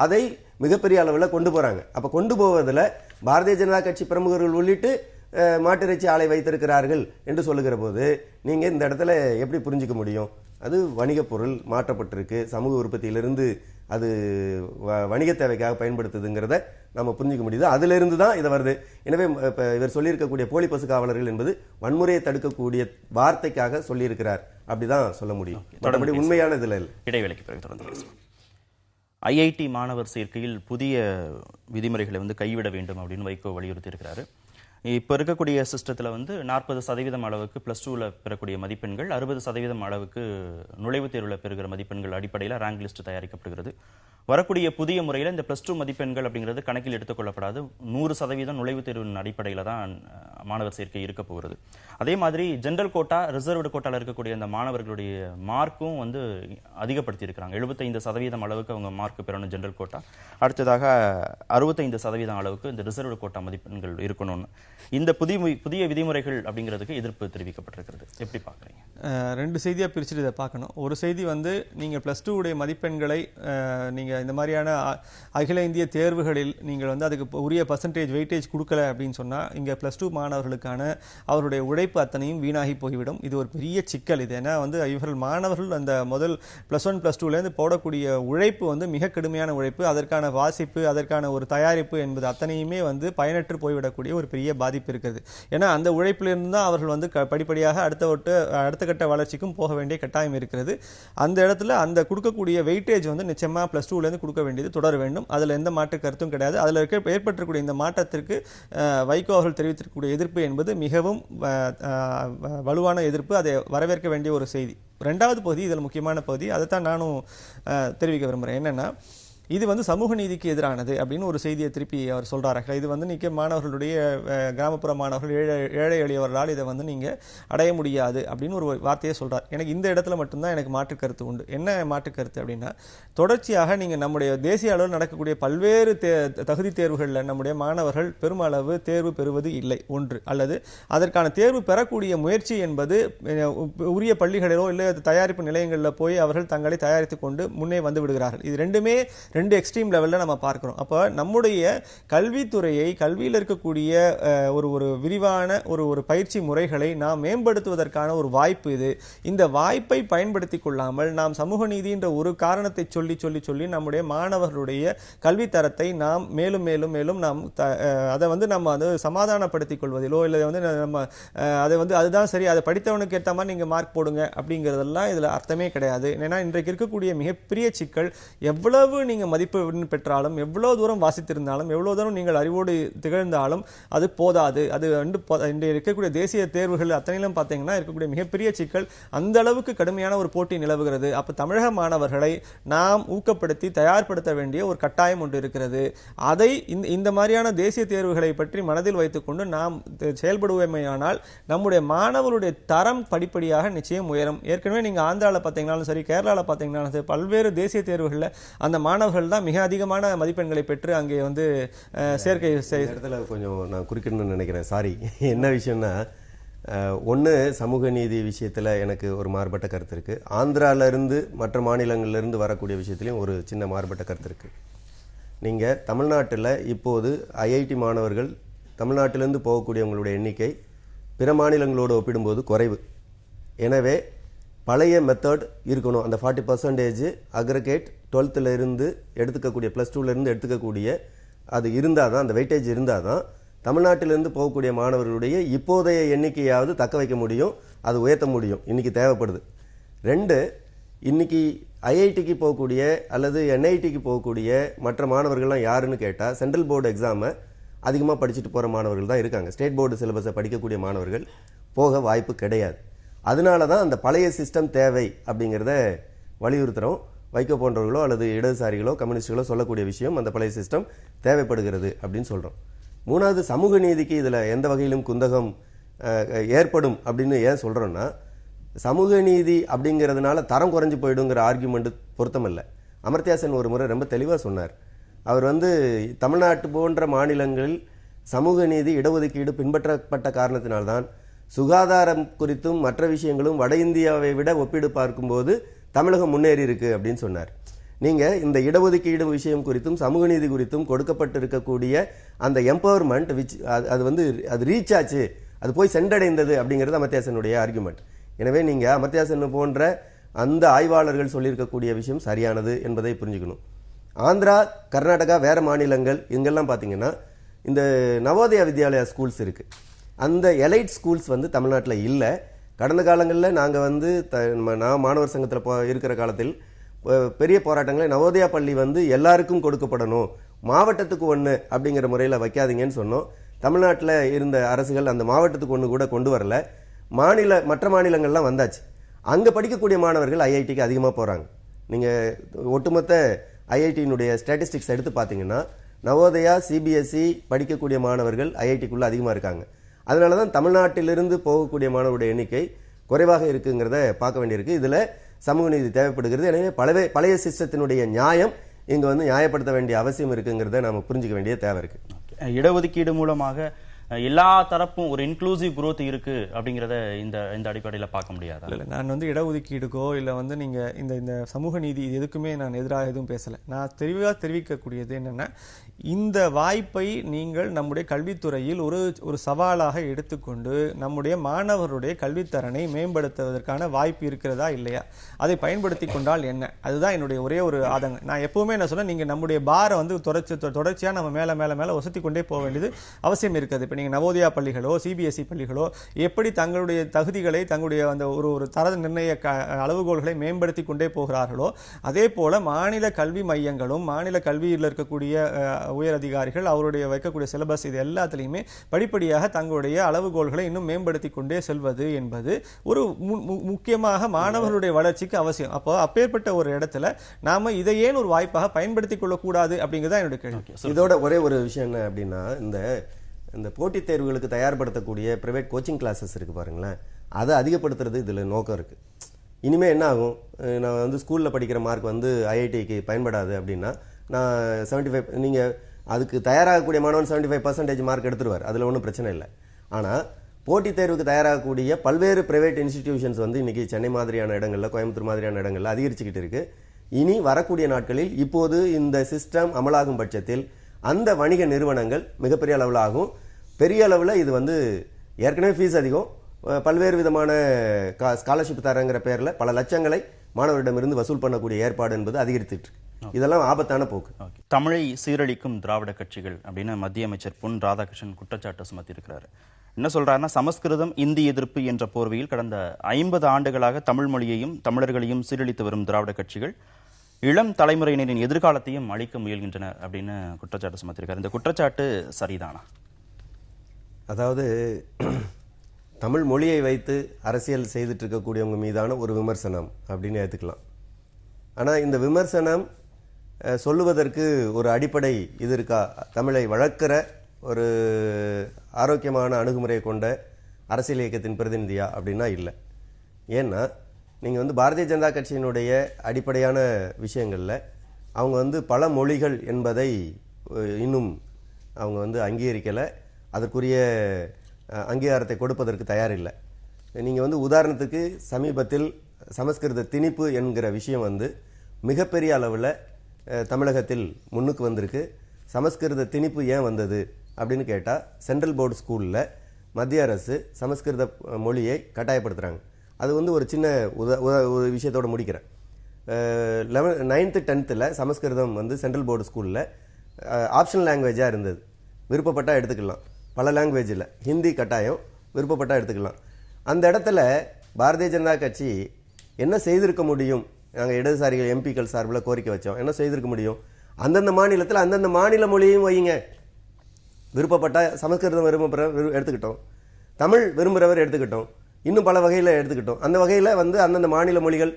அதை மிகப்பெரிய அளவில் கொண்டு போறாங்க. அப்ப கொண்டு போவதில் பாரதிய ஜனதா கட்சி பிரமுகர்கள் உள்ளிட்டு மாட்டிறைச்சி ஆலை வைத்திருக்கிறார்கள் என்று சொல்லுகிற போது நீங்க இந்த இடத்துல எப்படி புரிஞ்சுக்க முடியும்? அது வணிக பொருள் மாற்றப்பட்டிருக்கு, சமூக உற்பத்தியிலிருந்து அது வணிக தேவைக்காக பயன்படுத்துதுங்கிறத நம்ம புரிஞ்சுக்க முடியுது. அதுல இருந்து தான் இது வருது. எனவே இவர் சொல்லியிருக்கக்கூடிய போலி பசு காவலர்கள் என்பது வன்முறையை தடுக்கக்கூடிய வார்த்தைக்காக சொல்லியிருக்கிறார், அப்படிதான் சொல்ல முடியும். மற்றபடி உண்மையான இதுல இடைவேளைக்கு பிறகு தொடர்ந்து பேசுவோம். ஐஐடி மாணவர் சேர்க்கையில் புதிய விதிமுறைகளை வந்து கைவிட வேண்டும் அப்படின்னு வைகோ வலியுறுத்தி இருக்கிறாரு. இப்போ இருக்கக்கூடிய சிஸ்டத்தில் வந்து 40% அளவுக்கு +2ல பெறக்கூடிய மதிப்பெண்கள் 60% அளவுக்கு நுழைவுத் தேர்வில் பெறுகிற மதிப்பெண்கள் அடிப்படையில் ரேங்க் லிஸ்ட் தயாரிக்கப்படுகிறது. வரக்கூடிய புதிய முறையில் இந்த +2 மதிப்பெண்கள் அப்படிங்கிறது கணக்கில் எடுத்துக்கொள்ளப்படாது. 100% நுழைவுத் தேர்வின் அடிப்படையில் தான் மாணவர் சேர்க்கை இருக்க போகிறது. அதே மாதிரி ஜெனரல் கோட்டா, ரிசர்வ்டு கோட்டாவில் இருக்கக்கூடிய அந்த மாணவர்களுடைய மார்க்கும் வந்து அதிகப்படுத்தி இருக்கிறாங்க. 75% அளவுக்கு அவங்க மார்க் பெறணும் ஜெனரல் கோட்டா. அடுத்ததாக 65% அளவுக்கு இந்த ரிசர்வ்டு கோட்டா மதிப்பெண்கள் இருக்கணும்னு இந்த புதிய விதிமுறைகள் அப்படிங்கிறதுக்கு எதிர்ப்பு தெரிவிக்கப்பட்டிருக்கிறது. எப்படி பார்க்குறீங்க? ரெண்டு செய்தியாக பிரிச்சுட்டு இதை பார்க்கணும். ஒரு செய்தி வந்து நீங்கள் +2 உடைய மதிப்பெண்களை நீங்கள் இந்த மாதிரியான அகில இந்திய தேர்வுகளில் நீங்கள் வந்து அதுக்கு உரிய பர்சன்டேஜ் வெயிட்டேஜ் கொடுக்கல அப்படின்னு சொன்னால் இங்கே +2 மாணவர்களுக்கான அவருடைய உழைப்பு அத்தனையும் வீணாகி போய்விடும். இது ஒரு பெரிய சிக்கல். இது ஏன்னா வந்து இவர்கள் மாணவர்கள் அந்த முதல் +1 +2லேருந்து போடக்கூடிய உழைப்பு வந்து மிக கடுமையான உழைப்பு, அதற்கான வாசிப்பு, அதற்கான ஒரு தயாரிப்பு என்பது அத்தனையுமே வந்து பயனற்று போய்விடக்கூடிய ஒரு பெரிய பாதிப்பு இருக்கிறது. ஏன்னா அந்த உழைப்பிலிருந்து தான் அவர்கள் வந்து படிப்படியாக அடுத்த கட்ட வளர்ச்சிக்கும் போக வேண்டிய கட்டாயம் இருக்கிறது. அந்த இடத்துல அந்த கொடுக்கக்கூடிய வெயிட்டேஜ் வந்து நிச்சயமா +2லேருந்து கொடுக்க வேண்டியது தொடர வேண்டும். அதில் எந்த மாற்று கருத்தும் கிடையாது. அதில் ஏற்பட்டிருக்கக்கூடிய இந்த மாற்றத்திற்கு வைகோ அவர்கள் தெரிவித்திருக்கக்கூடிய எதிர்ப்பு என்பது மிகவும் வலுவான எதிர்ப்பு. அதை வரவேற்க வேண்டிய ஒரு செய்தி. ரெண்டாவது பகுதி, இதில் முக்கியமான பகுதி, அதைத்தான் நானும் தெரிவிக்க விரும்புகிறேன். என்னன்னா, இது வந்து சமூக நீதிக்கு எதிரானது அப்படின்னு ஒரு செய்தியை திருப்பி அவர் சொல்றாரு. இது வந்து நீங்க மாணவர்களுடைய கிராமப்புற மாணவர்கள் ஏழை எளியவர்களால் இதை வந்து நீங்க அடைய முடியாது அப்படின்னு ஒரு வார்த்தையை சொல்றார். எனக்கு இந்த இடத்துல மட்டும்தான் எனக்கு மாற்று கருத்து உண்டு. என்ன மாற்று கருத்து அப்படின்னா, தொடர்ச்சியாக நீங்க நம்முடைய தேசிய அளவில் நடக்கக்கூடிய பல்வேறு தகுதி தேர்வுகளில் நம்முடைய மாணவர்கள் பெருமளவு தேர்வு பெறுவது இல்லை ஒன்று, அல்லது அதற்கான தேர்வு பெறக்கூடிய முயற்சி என்பது உரிய பள்ளிகளிலோ இல்லை தயாரிப்பு நிலையங்களில் போய் அவர்கள் தங்களை தயாரித்துக் கொண்டு முன்னே வந்து விடுகிறார்கள். இது ரெண்டுமே ரெண்டு எக்ஸ்ட்ரீம் லெவல்ல நம்ம பார்க்கிறோம். அப்போ நம்முடைய கல்வித்துறையை, கல்வியில் இருக்கக்கூடிய ஒரு விரிவான ஒரு பயிற்சி முறைகளை நாம் மேம்படுத்துவதற்கான ஒரு வாய்ப்பு இது. இந்த வாய்ப்பை பயன்படுத்தி கொள்ளாமல் நாம் சமூக நீதின்ற ஒரு காரணத்தை சொல்லி சொல்லி சொல்லி நம்முடைய மாணவர்களுடைய கல்வி தரத்தை நாம் மேலும் மேலும் மேலும் நாம் அதை வந்து நம்ம அதை சமாதானப்படுத்திக் கொள்வதிலோ இல்லை வந்து நம்ம அதை வந்து அதுதான் சரி, அதை படித்தவனுக்கு ஏற்ற மாதிரி நீங்க மார்க் போடுங்க அப்படிங்கிறதெல்லாம் இதுல அர்த்தமே கிடையாது. ஏன்னா இன்றைக்கு இருக்கக்கூடிய மிகப்பெரிய சிக்கல், எவ்வளவு நீங்க மதிப்பு பெற்றாலும், எவ்வளவு தூரம் வாசித்திருந்தாலும், எவ்வளவு தூரம் நீங்கள் அறிவோடு திகழ்ந்தாலும் அது போதாது. அது வந்து இருக்கக்கூடிய தேசிய தேர்வுகள் அத்தனையிலும் பார்த்தீங்கன்னா இருக்கக்கூடிய மிகப்பெரிய சிக்கல், அந்த அளவுக்கு கடுமையான ஒரு போட்டி நிலவுகிறது. அப்ப தமிழக மாணவர்களை நாம் ஊக்கப்படுத்தி தயார்படுத்த வேண்டிய ஒரு கட்டாயம் ஒன்று இருக்கிறது. அதை இந்த மாதிரியான தேசிய தேர்வுகளை பற்றி மனதில் வைத்துக்கொண்டு நாம் செயல்படுவோமேயானால் நம்முடைய மாணவருடைய தரம் படிப்படியாக நிச்சயம் உயரும். ஏற்கனவே நீங்க ஆந்திராவில் பார்த்தீங்கன்னாலும் சரி, கேரளாவில் பார்த்தீங்கன்னாலும் சரி, பல்வேறு தேசிய தேர்வுகளில் அந்த மாணவர்கள் தான் மிக அதிகமான மதிப்பெண்களை பெற்று அங்கே வந்து சேர்க்கை இடத்துல கொஞ்சம் நான் குறிக்கணும்னு நினைக்கிறேன். சாரி, என்ன விஷயம்னா ஒன்று சமூக நீதி விஷயத்தில் எனக்கு ஒரு மாறுபட்ட கருத்து இருக்குது. ஆந்திராவிலேருந்து மற்ற மாநிலங்கள்லேருந்து வரக்கூடிய விஷயத்துலையும் ஒரு சின்ன மாறுபட்ட கருத்து இருக்குது. நீங்கள் தமிழ்நாட்டில் இப்போது ஐஐடி மாணவர்கள் தமிழ்நாட்டிலேருந்து போகக்கூடியவங்களுடைய எண்ணிக்கை பிற மாநிலங்களோடு ஒப்பிடும்போது குறைவு. எனவே பழைய மெத்தட் இருக்கணும். அந்த 40% அக்ரிகேட் 12th இருந்து எடுத்துக்கக்கூடிய +2 எடுத்துக்கக்கூடிய அது இருந்தால் தான், அந்த வெயிட்டேஜ் இருந்தால் தான் தமிழ்நாட்டிலிருந்து போகக்கூடிய மாணவர்களுடைய இப்போதைய எண்ணிக்கையாவது தக்க வைக்க முடியும், அது உயர்த்த முடியும். இன்னைக்கு தேவைப்படுது. 2, இன்னைக்கு ஐஐடிக்கு போகக்கூடிய அல்லது என்ஐடிக்கு போகக்கூடிய மற்ற மாணவர்கள்லாம் யாருன்னு கேட்டால் சென்ட்ரல் போர்டு எக்ஸாமை அதிகமாக படிச்சுட்டு போகிற மாணவர்கள் தான் இருக்காங்க. ஸ்டேட் போர்டு சிலபஸை படிக்கக்கூடிய மாணவர்கள் போக வாய்ப்பு கிடையாது. அதனால தான் அந்த பழைய சிஸ்டம் தேவை அப்படிங்கிறத வலியுறுத்துகிறோம். வைகோ போன்றவர்களோ அல்லது இடதுசாரிகளோ கம்யூனிஸ்டுகளோ சொல்லக்கூடிய விஷயம் அந்த பழைய சிஸ்டம் தேவைப்படுகிறது அப்படின்னு சொல்கிறோம். 3வது, சமூக நீதிக்கு இதில் எந்த வகையிலும் குந்தகம் ஏற்படும் அப்படின்னு ஏன் சொல்கிறோன்னா, சமூக நீதி அப்படிங்கிறதுனால தரம் குறைஞ்சு போயிடுங்கிற ஆர்கியூமெண்ட் பொருத்தமில்லை. அமர்த்தியா சென் ஒரு முறை ரொம்ப தெளிவாக சொன்னார். அவர் தமிழ்நாட்டு போன்ற மாநிலங்களில் சமூக நீதி இடஒதுக்கீடு பின்பற்றப்பட்ட காரணத்தினால்தான் சுகாதாரம் குறித்தும் மற்ற விஷயங்களும் வட இந்தியாவை விட ஒப்பிடு பார்க்கும்போது தமிழகம் முன்னேறி இருக்கு அப்படின்னு சொன்னார். நீங்க இந்த இடஒதுக்கீடு விஷயம் குறித்தும் சமூக நீதி குறித்தும் கொடுக்கப்பட்டிருக்கக்கூடிய அந்த எம்பவர்மெண்ட் அது ரீச் ஆச்சு, அது போய் சென்றடைந்தது அப்படிங்கிறது அமர்த்தியா சென்னுடைய ஆர்குமெண்ட். எனவே நீங்க அமர்த்தியா சென் போன்ற அந்த ஆய்வாளர்கள் சொல்லியிருக்கக்கூடிய விஷயம் சரியானது என்பதை புரிஞ்சுக்கணும். ஆந்திரா, கர்நாடகா, வேற மாநிலங்கள் இங்கெல்லாம் பார்த்தீங்கன்னா இந்த நவோதயா வித்யாலயா ஸ்கூல்ஸ் இருக்கு. அந்த எலைட் ஸ்கூல்ஸ் தமிழ்நாட்டில் இல்லை. கடந்த காலங்களில் நாங்கள் நான் மாணவர் சங்கத்தில் இருக்கிற காலத்தில் பெரிய போராட்டங்களை நவோதயா பள்ளி எல்லாருக்கும் கொடுக்கப்படணும், மாவட்டத்துக்கு ஒன்று அப்படிங்கிற முறையில் வைக்காதீங்கன்னு சொன்னோம். தமிழ்நாட்டில் இருந்த அரசுகள் அந்த மாவட்டத்துக்கு ஒன்று கூட கொண்டு வரல. மற்ற மாநிலங்கள்லாம் வந்தாச்சு. அங்கே படிக்கக்கூடிய மாணவர்கள் ஐஐடிக்கு அதிகமாக போகிறாங்க. நீங்கள் ஒட்டுமொத்த ஐஐடியினுடைய ஸ்டாட்டிஸ்டிக்ஸ் எடுத்து பார்த்தீங்கன்னா நவோதயா, சிபிஎஸ்இ படிக்கக்கூடிய மாணவர்கள் ஐஐடிக்குள்ளே அதிகமாக இருக்காங்க. அதனால தான் தமிழ்நாட்டிலிருந்து போகக்கூடிய மாணவருடைய எண்ணிக்கை குறைவாக இருக்குங்கிறத பார்க்க வேண்டியிருக்கு. இதில் சமூக நீதி தேவைப்படுகிறது. எனவே பழைய சிஸ்டத்தினுடைய நியாயம் இங்கே நியாயப்படுத்த வேண்டிய அவசியம் இருக்குங்கிறத நாம் புரிஞ்சுக்க வேண்டிய தேவை இருக்கு. இடஒதுக்கீடு மூலமாக எல்லா தரப்பும் ஒரு இன்க்ளூசிவ் குரோத் இருக்கு அப்படிங்கிறத இந்த அடிப்படையில் பார்க்க முடியாது. இல்லை, நான் இடஒதுக்கீடுக்கோ இல்லை நீங்கள் இந்த சமூக நீதி இது எதுக்குமே நான் எதிராக எதுவும் பேசலை. நான் தெரிவிக்கக்கூடியது என்னென்னா, இந்த வாய்ப்பை நீங்கள் நம்முடைய கல்வித்துறையில் ஒரு சவாலாக எடுத்துக்கொண்டு நம்முடைய மாணவருடைய கல்வித்தரனை மேம்படுத்துவதற்கான வாய்ப்பு இருக்கிறதா இல்லையா, அதை பயன்படுத்தி கொண்டால் என்ன, அதுதான் என்னுடைய ஒரே ஒரு ஆதங்கம். நான் எப்பவுமே என்ன சொன்னேன், நீங்கள் நம்முடைய பாரை தொடர்ச்சியாக நம்ம மேலே மேலே மேலே வசதி கொண்டே போக வேண்டியது அவசியம் இருக்குது. இப்போ நீங்கள் நவோதயா பள்ளிகளோ சிபிஎஸ்இ பள்ளிகளோ எப்படி தங்களுடைய தகுதிகளை தங்களுடைய அந்த ஒரு தர நிர்ணய அளவுகோல்களை மேம்படுத்தி கொண்டே போகிறார்களோ, அதே போல மாநில கல்வி மையங்களும் மாநில கல்வியில் இருக்கக்கூடிய உயர் அதிகாரிகள் அவருடைய வைக்கக்கூடிய சிலபஸ் இது எல்லாத்திலையுமே படிப்படியாக தங்களுடைய அளவுகோல்களை இன்னும் மேம்படுத்தி கொண்டே செல்வது என்பது ஒரு முக்கியமாக மாணவர்களுடைய வளர்ச்சிக்கு அவசியம். அப்போ அப்பேற்பட்ட ஒரு இடத்துல நாம இதை ஏன் ஒரு வாய்ப்பாக பயன்படுத்திக் கொள்ளக்கூடாது அப்படிங்கிறதா என்னுடைய கேள்வி. இதோட ஒரே ஒரு விஷயம் என்ன அப்படின்னா, இந்த போட்டித் தேர்வுகளுக்கு தயார்படுத்தக்கூடிய பிரைவேட் கோச்சிங் கிளாஸஸ் இருக்கு பாருங்களேன், அதை அதிகப்படுத்துறது இதுல நோக்கம் இருக்கு. இனிமே என்ன ஆகும், நான் ஸ்கூல்ல படிக்கிற மார்க் ஐஐடிக்கு பயன்படாது அப்படின்னா நான் 75 நீங்கள் அதுக்கு தயாராகக்கூடிய மாணவன் 75% மார்க் எடுத்துருவார், அதில் ஒன்றும் பிரச்சனை இல்லை. ஆனால் போட்டித் தேர்வுக்கு தயாராகக்கூடிய பல்வேறு பிரைவேட் இன்ஸ்டிடியூஷன்ஸ் இன்னைக்கு சென்னை மாதிரியான இடங்களில், கோயம்புத்தூர் மாதிரியான இடங்களில் அதிகரிச்சுக்கிட்டு இருக்கு. இனி வரக்கூடிய நாட்களில் இப்போது இந்த சிஸ்டம் அமலாகும் பட்சத்தில் அந்த வணிக நிறுவனங்கள் மிகப்பெரிய அளவில் ஆகும். பெரிய அளவில் இது ஏற்கனவே ஃபீஸ் அதிகம், பல்வேறு விதமான ஸ்காலர்ஷிப் தரங்கிற பேரில் பல லட்சங்களை மாணவரிடமிருந்து வசூல் பண்ணக்கூடிய ஏற்பாடு என்பது அதிகரித்துட்டு இருக்கு. இதெல்லாம் ஆபத்தான போக்கு. தமிழை சீரழிக்கும் திராவிட கட்சிகள் அப்படின்னு மத்திய அமைச்சர் பொன் ராதாகிருஷ்ணன் குற்றச்சாட்டு சுமத்தி இருக்கிறாரு. என்ன சொல்றாருன்னா, சமஸ்கிருதம் இந்தி எதிர்ப்பு என்ற போர்வையில் கடந்த 50 ஆண்டுகளாக தமிழ் மொழியையும் தமிழர்களையும் சீரழித்து வரும் திராவிட கட்சிகள் இளம் தலைமுறையினரின் எதிர்காலத்தையும் அழிக்க முயல்கின்றனர் அப்படின்னு குற்றச்சாட்டு சுமத்திருக்காரு. இந்த குற்றச்சாட்டு சரிதானா? அதாவது தமிழ் மொழியை வைத்து அரசியல் செய்துட்டு இருக்கக்கூடியவங்க மீதான ஒரு விமர்சனம் அப்படின்னு ஏற்றுக்கலாம். ஆனால் இந்த விமர்சனம் சொல்லுவதற்கு ஒரு அடிப்படை இது இருக்கா, தமிழை வளர்க்கிற ஒரு ஆரோக்கியமான அணுகுமுறையை கொண்ட அரசியல் இயக்கத்தின் பிரதிநிதியா அப்படின்னா இல்லை. ஏன்னா நீங்கள் பாரதிய ஜனதா கட்சியினுடைய அடிப்படையான விஷயங்களில் அவங்க பல மொழிகள் என்பதை இன்னும் அவங்க அங்கீகரிக்கலை, அதற்குரிய அங்கீகாரத்தை கொடுப்பதற்கு தயாரில்லை. நீங்கள் வந்து உதாரணத்துக்கு சமீபத்தில் சமஸ்கிருத திணிப்பு என்கிற விஷயம் வந்து மிகப்பெரிய அளவில் தமிழகத்தில் முன்னுக்கு வந்திருக்கு. சமஸ்கிருத திணிப்பு ஏன் வந்தது அப்படின்னு கேட்டால், சென்ட்ரல் போர்டு ஸ்கூலில் மத்திய அரசு சமஸ்கிருத மொழியை கட்டாயப்படுத்துகிறாங்க. அது வந்து ஒரு சின்ன ஒரு விஷயத்தோடு முடிக்கிறேன். 9th 10th சமஸ்கிருதம் வந்து சென்ட்ரல் போர்டு ஸ்கூலில் ஆப்ஷனல் லாங்குவேஜாக இருந்தது. விருப்பப்பட்டால் எடுத்துக்கலாம். பல லாங்குவேஜில் ஹிந்தி கட்டாயம், விருப்பப்பட்டால் எடுத்துக்கலாம். அந்த இடத்துல பாரதிய ஜனதா கட்சி என்ன செய்திருக்க முடியும்? நாங்கள் இடதுசாரிகள் எம்பிக்கள் சார்பில் கோரிக்கை வச்சோம். என்ன செய்திருக்க முடியும்? அந்தந்த மாநிலத்தில் அந்தந்த மாநில மொழியையும் வையுங்க. விருப்பப்பட்டால் சமஸ்கிருதம் விரும்புகிறவர் எடுத்துக்கிட்டோம், தமிழ் விரும்புகிறவர் எடுத்துக்கிட்டோம், இன்னும் பல வகையில் எடுத்துக்கிட்டோம். அந்த வகையில் வந்து அந்தந்த மாநில மொழிகள்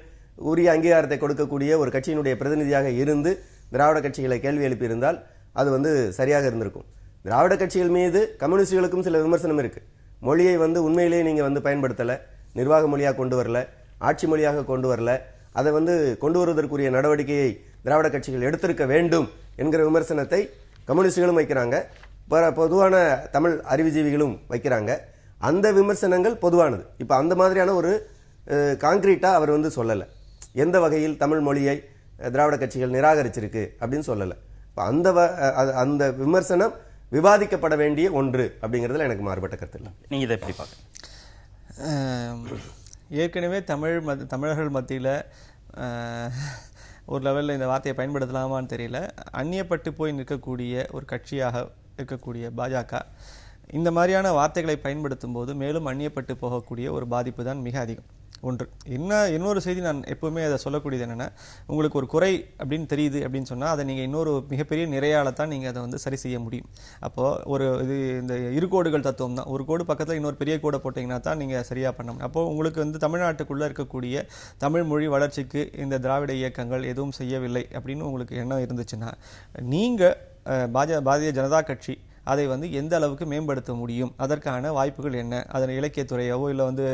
உரிய அங்கீகாரத்தை கொடுக்கக்கூடிய ஒரு கட்சியினுடைய பிரதிநிதியாக இருந்து திராவிட கட்சிகளை கேள்வி எழுப்பியிருந்தால் அது வந்து சரியாக இருந்திருக்கும். திராவிட கட்சிகள் மீது கம்யூனிஸ்டுகளுக்கும் சில விமர்சனம் இருக்குது. மொழியை வந்து உண்மையிலேயே நீங்கள் வந்து பயன்படுத்தலை, நிர்வாக மொழியாக கொண்டு வரல, ஆட்சி மொழியாக கொண்டு வரல, அதை வந்து கொண்டு வருவதற்குரிய நடவடிக்கையை திராவிட கட்சிகள் எடுத்திருக்க வேண்டும் என்கிற விமர்சனத்தை கம்யூனிஸ்டுகளும் வைக்கிறாங்க, பொதுவான தமிழ் அறிவுஜீவிகளும் வைக்கிறாங்க. அந்த விமர்சனங்கள் பொதுவானது. இப்போ அந்த மாதிரியான ஒரு காங்கிரீட்டாக அவர் வந்து சொல்லலை. எந்த வகையில் தமிழ் மொழியை திராவிட கட்சிகள் நிராகரிச்சிருக்கு அப்படின்னு சொல்லலை. இப்போ அந்த விமர்சனம் விவாதிக்கப்பட வேண்டிய ஒன்று அப்படிங்கிறதுல எனக்கு மாறுபட்ட கருத்து இல்லை. நீங்கள் இதை எப்படி பார்க்க? ஏற்கனவே தமிழர்கள் மத்தியில் ஒரு லெவலில் இந்த வார்த்தையை பயன்படுத்தலாமான்னு தெரியல, அந்நியப்பட்டு போய் நிற்கக்கூடிய ஒரு கட்சியாக இருக்கக்கூடிய பாஜக இந்த மாதிரியான வார்த்தைகளை பயன்படுத்தும் போது மேலும் அந்நியப்பட்டு போகக்கூடிய ஒரு பாதிப்பு தான் மிக அதிகம். ஒன்று. இன்னொரு செய்தி நான் எப்பவுமே அதை சொல்லக்கூடியது என்னென்னா, உங்களுக்கு ஒரு குறை அப்படின்னு தெரியுது அப்படின்னு சொன்னால் அதை நீங்கள் இன்னொரு மிகப்பெரிய நிறையால தான் நீங்கள் அதை வந்து சரி செய்ய முடியும். அப்போது இது இந்த இரு கோடுகள் தத்துவம் தான். ஒரு கோடு பக்கத்தில் இன்னொரு பெரிய கோடை போட்டிங்கன்னா தான் நீங்கள் சரியாக பண்ண முடியும். அப்போது உங்களுக்கு வந்து தமிழ்நாட்டுக்குள்ளே இருக்கக்கூடிய தமிழ் மொழி வளர்ச்சிக்கு இந்த திராவிட இயக்கங்கள் எதுவும் செய்யவில்லை அப்படின்னு உங்களுக்கு எண்ணம் இருந்துச்சுன்னா, நீங்கள் பாரதிய ஜனதா கட்சி அதை வந்து எந்த அளவுக்கு மேம்படுத்த முடியும், அதற்கான வாய்ப்புகள் என்ன, அதன் இலக்கியத்துறையாவோ இல்லை வந்து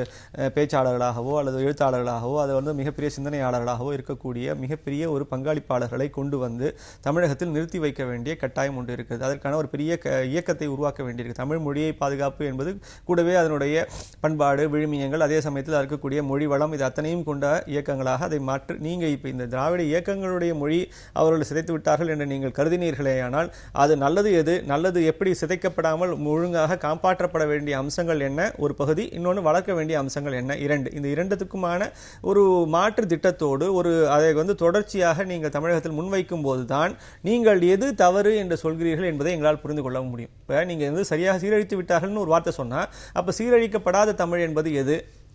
பேச்சாளர்களாகவோ அல்லது எழுத்தாளர்களாகவோ அதை வந்து மிகப்பெரிய சிந்தனையாளர்களாகவோ இருக்கக்கூடிய மிகப்பெரிய ஒரு பங்காளிப்பாளர்களை கொண்டு வந்து தமிழகத்தில் நிறுத்தி வைக்க வேண்டிய கட்டாயம் ஒன்று இருக்குது. அதற்கான ஒரு பெரிய இயக்கத்தை உருவாக்க வேண்டியிருக்கு. தமிழ் மொழியை பாதுகாப்பு என்பது கூடவே அதனுடைய பண்பாடு விழுமியங்கள், அதே சமயத்தில் இருக்கக்கூடிய மொழி வளம், இது அத்தனையும் கொண்ட இயக்கங்களாக அதை மாற்று. நீங்கள் இப்போ இந்த திராவிட இயக்கங்களுடைய மொழி அவர்கள் சிதைத்து விட்டார்கள் என்று நீங்கள் கருதினீர்களேயானால் அது நல்லது எது, நல்லது எப்படி சிதைக்கப்படாமல் ஒழுங்காக காப்பாற்றப்பட வேண்டிய அம்சங்கள் என்ன ஒரு பகுதி, இன்னொன்று வளர்க்க வேண்டிய அம்சங்கள் என்ன இரண்டு. இந்த இரண்டுத்துக்குமான ஒரு மாற்று திட்டத்தோடு அதை வந்து தொடர்ச்சியாக நீங்கள் தமிழகத்தில் முன்வைக்கும் போதுதான் நீங்கள் எது தவறு என்று சொல்கிறீர்கள் என்பதை எங்களால் புரிந்து கொள்ள முடியும். இப்போ நீங்கள் வந்து சரியாக சீரழித்து விட்டார்கள்னு ஒரு வார்த்தை சொன்னால், அப்போ சீரழிக்கப்படாத தமிழ் என்பது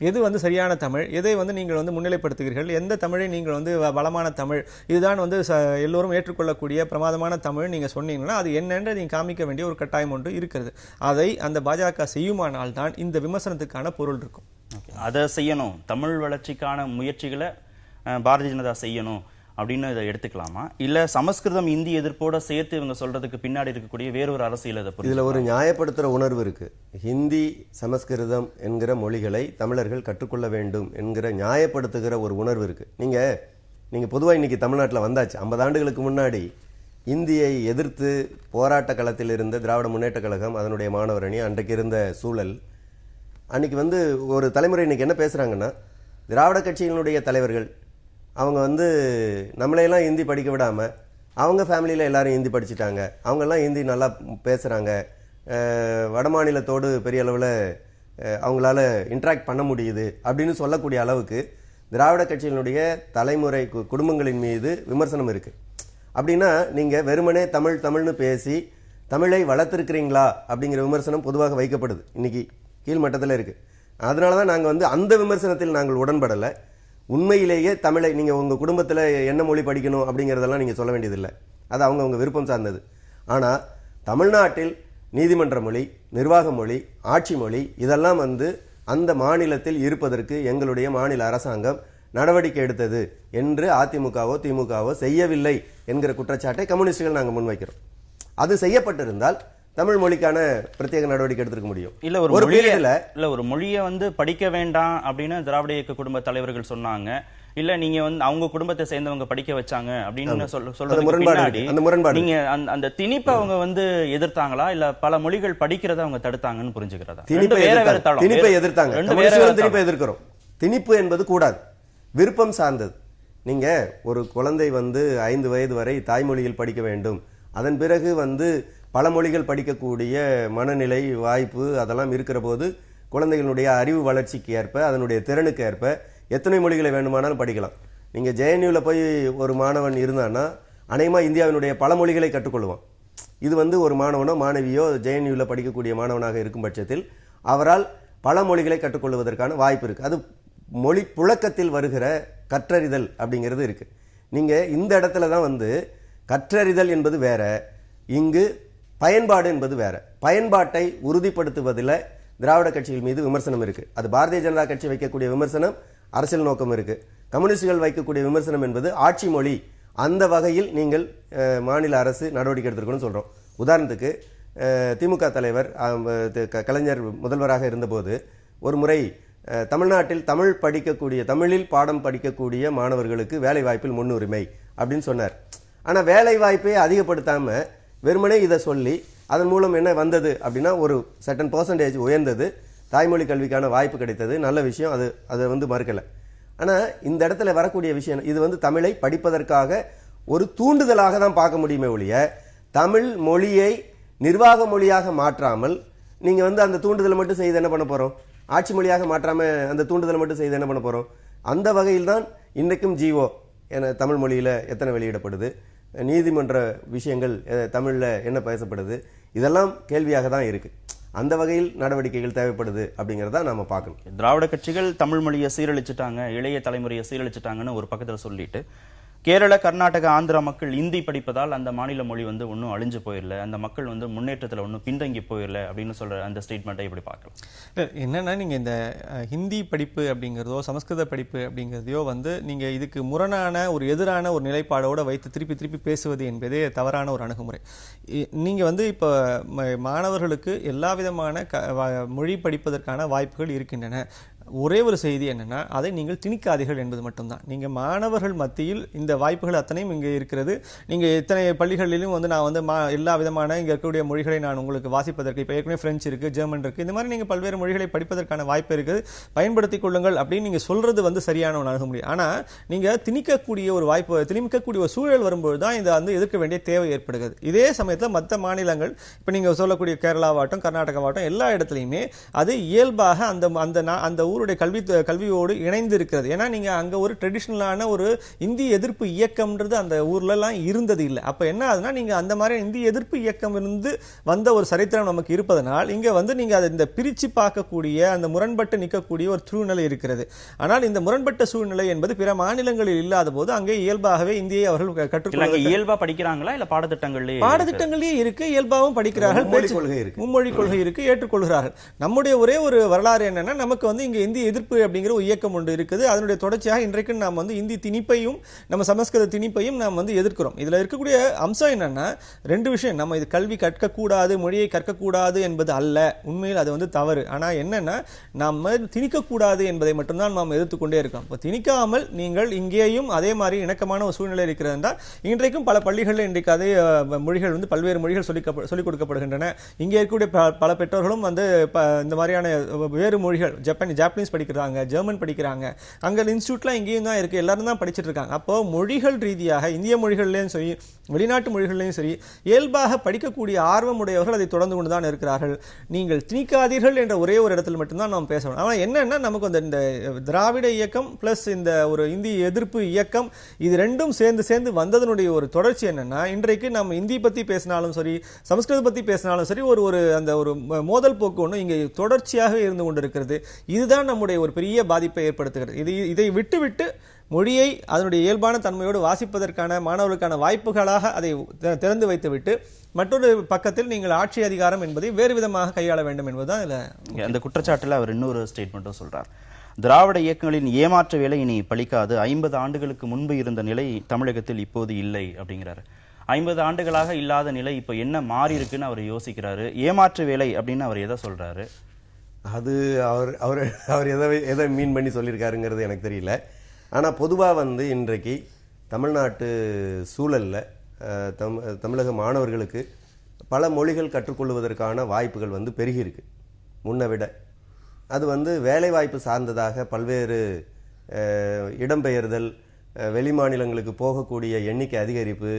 எது வந்து சரியான தமிழ், எதை வந்து நீங்கள் வந்து முன்னிலைப்படுத்துகிறீர்கள், எந்த தமிழை நீங்கள் வந்து வளமான தமிழ், இதுதான் வந்து எல்லோரும் ஏற்றுக்கொள்ளக்கூடிய பிரமாதமான தமிழ் நீங்கள் சொன்னீங்கன்னா அது என்னென்று நீங்கள் காமிக்க வேண்டிய ஒரு கட்டாயம் ஒன்று இருக்கிறது. அதை அந்த பாஜக செய்யுமானால் தான் இந்த விமர்சனத்துக்கான பொருள் இருக்கும். அதை செய்யணும், தமிழ் வளர்ச்சிக்கான முயற்சிகளை பாரதிய ஜனதா செய்யணும் அப்படின்னு இதை எடுத்துக்கலாமா, இல்ல சமஸ்கிருதம் இந்தி எதிர்ப்போட சேர்த்து இவங்க சொல்றதுக்கு பின்னாடி இருக்கக்கூடிய வேறொரு அரசியல் இதுல ஒரு நியாயப்படுத்துற உணர்வு இருக்கு. ஹிந்தி சமஸ்கிருதம் என்கிற மொழிகளை தமிழர்கள் கற்றுக்கொள்ள வேண்டும் என்கிற நியாயப்படுத்துகிற ஒரு உணர்வு இருக்கு. நீங்க பொதுவாக இன்னைக்கு தமிழ்நாட்டில் வந்தாச்சு. 50 ஆண்டுகளுக்கு முன்னாடி இந்தியை எதிர்த்து போராட்ட களத்தில் இருந்த திராவிட முன்னேற்ற கழகம், அதனுடைய மாணவர் அணி, அன்றைக்கு இருந்த சூழல், அன்னைக்கு வந்து ஒரு தலைமுறை இன்னைக்கு என்ன பேசுறாங்கன்னா, திராவிட கட்சியினுடைய தலைவர்கள் அவங்க வந்து நம்மளையெல்லாம் ஹிந்தி படிக்க விடாமல் அவங்க ஃபேமிலியில் எல்லாரும் ஹிந்தி படிச்சுட்டாங்க, அவங்கெல்லாம் ஹிந்தி நல்லா பேசுகிறாங்க, வடமாநிலத்தோடு பெரிய அளவில் அவங்களால இன்ட்ராக்ட் பண்ண முடியுது அப்படின்னு சொல்லக்கூடிய அளவுக்கு திராவிட கட்சியினுடைய தலைமுறை குடும்பங்களின் மீது விமர்சனம் இருக்குது. அப்படின்னா நீங்கள் வெறுமனே தமிழ்னு பேசி தமிழை வளர்த்துருக்கிறீங்களா அப்படிங்கிற விமர்சனம் பொதுவாக வைக்கப்படுது. இன்னைக்கு கீழ்மட்டத்தில் இருக்குது. அதனால தான் நாங்கள் வந்து அந்த விமர்சனத்தில் நாங்கள் உடன்படலை. உண்மையிலேயே தமிழை நீங்கள் உங்கள் குடும்பத்தில் என்ன மொழி படிக்கணும் அப்படிங்கிறதெல்லாம் நீங்கள் சொல்ல வேண்டியதில்லை, அது அவங்கவுங்க விருப்பம் சார்ந்தது. ஆனால் தமிழ்நாட்டில் நீதிமன்ற மொழி, நிர்வாக மொழி, ஆட்சி மொழி இதெல்லாம் வந்து அந்த மாநிலத்தில் இருப்பதற்கு எங்களுடைய மாநில அரசாங்கம் நடவடிக்கை எடுத்தது என்று அதிமுகவோ திமுகவோ செய்யவில்லை என்கிற குற்றச்சாட்டை கம்யூனிஸ்டுகள் நாங்கள் முன்வைக்கிறோம். அது செய்யப்பட்டிருந்தால் தமிழ் மொழிக்கான பிரத்யேக நடவடிக்கை எடுத்துக்க முடியும். ஒரு மொழியை வந்து படிக்க வேண்டாம் அப்படின்னு திராவிட இயக்க குடும்ப தலைவர்கள் சொன்னாங்க. இல்ல நீங்க வந்து அவங்க குடும்பத்தை சேர்ந்தவங்க படிக்க வச்சாங்க அப்படின்னு சொல்றது அந்த முரண்பாடு நீங்க அந்த திணிப்பை அவங்க வந்து எதிர்த்தாங்களா இல்ல பல மொழிகள் படிக்கிறத அவங்க தடுத்தாங்கன்னு புரிஞ்சுக்கிறதா? திணிப்பை எதிர்த்தாங்க, திணிப்பை எதிர்க்கிறோம். திணிப்பு என்பது கூடாது, விருப்பம் சார்ந்தது. நீங்க ஒரு குழந்தை வந்து 5 வயது வரை தாய்மொழியில் படிக்க வேண்டும், அதன் பிறகு வந்து பல மொழிகள் படிக்கக்கூடிய மனநிலை வாய்ப்பு அதெல்லாம் இருக்கிற போது குழந்தைகளுடைய அறிவு வளர்ச்சிக்கு ஏற்ப அதனுடைய திறனுக்கு ஏற்ப எத்தனை மொழிகளை வேண்டுமானாலும் படிக்கலாம். நீங்க ஜேஎன்யூல போய் ஒரு மாணவன் இருந்தான்னா அநேகமா இந்தியாவினுடைய பல மொழிகளை கற்றுக்கொள்வான். இது வந்து ஒரு மாணவனோ மாணவியோ ஜேஎன்யூல படிக்கக்கூடிய மாணவனாக இருக்கும் பட்சத்தில் அவரால் பல மொழிகளை கற்றுக்கொள்வதற்கான வாய்ப்பு இருக்கு. அது மொழி புழக்கத்தில் வருகிற கற்றறிதல் அப்படிங்கிறது இருக்கு. நீங்க இந்த இடத்துல தான் வந்து கற்றறிதல் என்பது வேற, இங்கு பயன்பாடு என்பது வேற. பயன்பாட்டை உறுதிப்படுத்துவதில் திராவிட கட்சிகள் மீது விமர்சனம் இருக்கு. அது பாரதிய ஜனதா கட்சி வைக்கக்கூடிய விமர்சனம் அரசியல் நோக்கம் இருக்கு. கம்யூனிஸ்டுகள் வைக்கக்கூடிய விமர்சனம் என்பது ஆட்சி மொழி. அந்த வகையில் நீங்கள் மாநில அரசு நடவடிக்கை எடுத்திருக்கணும்னு சொல்றோம். உதாரணத்துக்கு திமுக தலைவர் கலைஞர் முதல்வராக இருந்தபோது ஒரு முறை தமிழ்நாட்டில் தமிழில் பாடம் படிக்கக்கூடிய மாணவர்களுக்கு வேலை வாய்ப்பில் முன்னுரிமை அப்படின்னு சொன்னார். ஆனா வேலை வாய்ப்பை அதிகப்படுத்தாம வெறுமனே இதை சொல்லி அதன் மூலம் என்ன வந்தது அப்படின்னா ஒரு சர்டன் % உயர்ந்தது, தாய்மொழி கல்விக்கான வாய்ப்பு கிடைத்தது, நல்ல விஷயம், அதை வந்து மறுக்கல. ஆனா இந்த இடத்துல வரக்கூடிய விஷயம் இது வந்து தமிழை படிப்பதற்காக ஒரு தூண்டுதலாக தான் பார்க்க முடியுமே ஒழிய தமிழ் மொழியை நிர்வாக மொழியாக மாற்றாமல் நீங்க வந்து அந்த தூண்டுதலை மட்டும் செய்து என்ன பண்ண போறோம்? ஆட்சி மொழியாக மாற்றாம அந்த தூண்டுதலை மட்டும் செய்து என்ன பண்ண போறோம்? அந்த வகையில் தான் இன்றைக்கும் ஜிஓ என தமிழ் மொழியில எத்தனை வெளியிடப்படுது, நீதிமன்ற விஷயங்கள் தமிழ்ல என்ன பேசப்படுது, இதெல்லாம் கேள்வியாக தான் இருக்கு. அந்த வகையில் நடவடிக்கைகள் தேவைப்படுது அப்படிங்கறத நாம பார்க்கணும். திராவிட கட்சிகள் தமிழ் மொழியை சீரழிச்சிட்டாங்க, இளைய தலைமுறையை சீரழிச்சிட்டாங்கன்னு ஒரு பக்கத்துல சொல்லிட்டு கேரள, கர்நாடகா, ஆந்திரா மக்கள் இந்தி படிப்பதால் அந்த மாநில மொழி வந்து ஒன்றும் அழிஞ்சு போயிடல, அந்த மக்கள் வந்து முன்னேற்றத்தில் ஒன்றும் பின்தங்கி போயிடல அப்படின்னு சொல்ற அந்த ஸ்டேட்மெண்ட்டை எப்படி பார்க்கலாம்? என்னன்னா நீங்க இந்த ஹிந்தி படிப்பு அப்படிங்கிறதோ சமஸ்கிருத படிப்பு அப்படிங்கிறதையோ வந்து நீங்க இதுக்கு முரணான ஒரு எதிரான ஒரு நிலைப்பாடோட வைத்து திருப்பி திருப்பி பேசுவது என்பதே தவறான ஒரு அணுகுமுறை. நீங்க வந்து இப்போ மாணவர்களுக்கு எல்லா விதமான மொழி படிப்பதற்கான வாய்ப்புகள் இருக்கின்றன. ஒரே ஒரு செய்தி என்னன்னா அதை நீங்கள் திணிக்காதீர்கள் என்பது மட்டும்தான். நீங்க மாணவர்கள் மத்தியில் இந்த வாய்ப்புகள் அத்தனையும் இங்கே இருக்கிறது. நீங்க எத்தனை பள்ளிகளிலும் வந்து நான் வந்து எல்லா விதமான இங்க இருக்கக்கூடிய மொழிகளை நான் உங்களுக்கு வாசிப்பதற்கு, இப்போ ஏற்கனவே பிரெஞ்சு இருக்கு, ஜெர்மன் இருக்கு, இந்த மாதிரி நீங்க பல்வேறு மொழிகளை படிப்பதற்கான வாய்ப்பு இருக்குது, பயன்படுத்திக் கொள்ளுங்கள் அப்படின்னு நீங்க சொல்றது வந்து சரியான ஒரு அணுகுமுறை. ஆனா நீங்க திணிக்கக்கூடிய ஒரு வாய்ப்பு, திணிக்கக்கூடிய ஒரு சூழல் வரும்போது தான் இதை வந்து எதிர்க்க வேண்டிய தேவை ஏற்படுகிறது. இதே சமயத்தில் மற்ற மாநிலங்கள் இப்போ நீங்க சொல்லக்கூடிய கேரளாவாட்டம், கர்நாடகாவாட்டம் எல்லா இடத்துலையுமே அது இயல்பாக அந்த ஊருடைய கல்வியோடு இணைந்து இருக்கிறது. ஏன்னா நீங்க அங்க ஒரு ட்ரெடிஷனலான ஒரு இந்தி எதிர்ப்பு இயக்கம்ன்றது அந்த ஊர்ல எல்லாம் இருந்தது இல்லை. அப்ப என்ன ஆகுதுன்னா நீங்க அந்த மாதிரி இந்தி எதிர்ப்பு இயக்கம் இருந்து வந்த ஒரு சரித்திரம் நமக்கு இருப்பதனால் இங்க வந்து நீங்க அதை இந்த பிரிச்சு பார்க்கக்கூடிய அந்த முரண்பட்டு நிற்கக்கூடிய ஒரு சூழ்நிலை இருக்கிறது. ஆனால் இந்த முரண்பட்ட சூழ்நிலை என்பது பிற மாநிலங்களில் இல்லாத போது அங்கே இயல்பாகவே இந்தியை அவர்கள் கற்றுக்கொள்ள இயல்பா படிக்கிறாங்களா இல்ல பாடத்திட்டங்களிலே இருக்கு, இயல்பாவும் படிக்கிறார்கள், மும்மொழி கொள்கை இருக்கு, ஏற்றுக்கொள்கிறார்கள். நம்முடைய ஒரே ஒரு வரலாறு என்னன்னா நமக்கு வந்து இங்க இந்தி எதிர்ப்பு அப்படிங்கிற ஒரு இயக்கம் ஒன்று இருக்குது. அதனுடைய தொடர்ச்சியாக இன்றைக்கு நாம் வந்து இந்தி திணிப்பையும் நம்ம சமஸ்கிருத திணிப்பையும் நாம் வந்து எதிர்க்கிறோம். இதுல இருக்கக்கூடிய அம்சம் என்னன்னா 2 விஷயம். நம்ம இது கல்வி கற்கக்கூடாது, மொழியை கற்கக்கூடாது என்பது அல்ல, உண்மையில் அது வந்து தவறு. ஆனா என்னன்னா நம்ம திணிக்கக்கூடாது என்பதை மட்டும்தான் நாம் எதிர்த்துக்கொண்டே இருக்கோம். இப்போ திணிக்காமல் நீங்கள் இங்கேயும் அதே மாதிரி இணக்கமான ஒரு சூழ்நிலை இருக்கிறது என்றால் இன்றைக்கும் பல பள்ளிகளில் இன்றைக்கு அதே மொழிகள் வந்து பல்வேறு மொழிகள் சொல்லிக் கொடுக்கப்படுகின்றன. இங்கே இருக்கக்கூடிய பல பெற்றோர்களும் வந்து இந்த மாதிரியான வேறு மொழிகள் ஜாப்பனீஸ் படிக்கிறாங்க, ஜெர்மன் படிக்கிறாங்க, அங்க இன்ஸ்டியூட்லாம் இங்கேயும் தான் இருக்கு, எல்லாரும் தான் படிச்சுட்டு இருக்காங்க. அப்போ மொழிகள் ரீதியாக இந்திய மொழிகள்லையும் சரி வெளிநாட்டு மொழிகள்லையும் சரி இயல்பாக படிக்கக்கூடிய ஆர்வம் உடையவர்கள் அதை தொடர்ந்து கொண்டு தான் இருக்கிறார்கள். நீங்கள் திணிக்காதீர்கள் என்ற ஒரே ஒரு இடத்துல மட்டும்தான் நாம் பேசணும். ஆனால் என்னன்னா நமக்கு இந்த திராவிட இயக்கம் பிளஸ் இந்த ஒரு இந்தி எதிர்ப்பு இயக்கம் இது ரெண்டும் சேர்ந்து வந்ததனுடைய ஒரு தொடர்ச்சி என்னன்னா இன்றைக்கு நம்ம இந்தி பத்தி பேசினாலும் சரி சமஸ்கிருதம் பத்தி பேசினாலும் சரி ஒரு அந்த ஒரு மோதல் போக்கு ஒன்று இங்கே தொடர்ச்சியாக இருந்து கொண்டிருக்கிறது. இதுதான் நம்முடைய ஒரு பெரிய பாதிப்பை ஏற்படுத்துகிறது. இதை விட்டு மொழியை அதனுடைய இயல்பான தன்மையோடு வாசிப்பதற்கான மாணவர்களுக்கான வாய்ப்புகளாக அதை திறந்து வைத்துவிட்டு மற்றொரு பக்கத்தில் நீங்கள் ஆட்சி அதிகாரம் என்பதை வேறு விதமாக கையாள வேண்டும் என்பதுதான் இதுல அந்த குற்றச்சாட்டில் அவர் இன்னொரு ஸ்டேட்மெண்ட்டும் சொல்றார். திராவிட இயக்கங்களின் ஏமாற்ற வேலை இனி பலிக்காது, 50 ஆண்டுகளுக்கு முன்பு இருந்த நிலை தமிழகத்தில் இப்போது இல்லை அப்படிங்கிறாரு. 50 ஆண்டுகளாக இல்லாத நிலை இப்போ என்ன மாறி இருக்குன்னு அவர் யோசிக்கிறாரு. ஏமாற்று வேலை அப்படின்னு அவர் எதை சொல்றாரு? அது அவர் எதை மீன் பண்ணி சொல்லியிருக்காருங்கிறது எனக்கு தெரியல. ஆனால் பொதுவாக இன்றைக்கு தமிழ்நாட்டு சூழலில் தமிழக மாணவர்களுக்கு பல மொழிகள் கற்றுக்கொள்வதற்கான வாய்ப்புகள் பெருகியிருக்கு முன்னை விட. அது வேலைவாய்ப்பு சார்ந்ததாக பல்வேறு இடம்பெயர்தல், வெளிமாநிலங்களுக்கு போகக்கூடிய எண்ணிக்கை அதிகரிப்பு,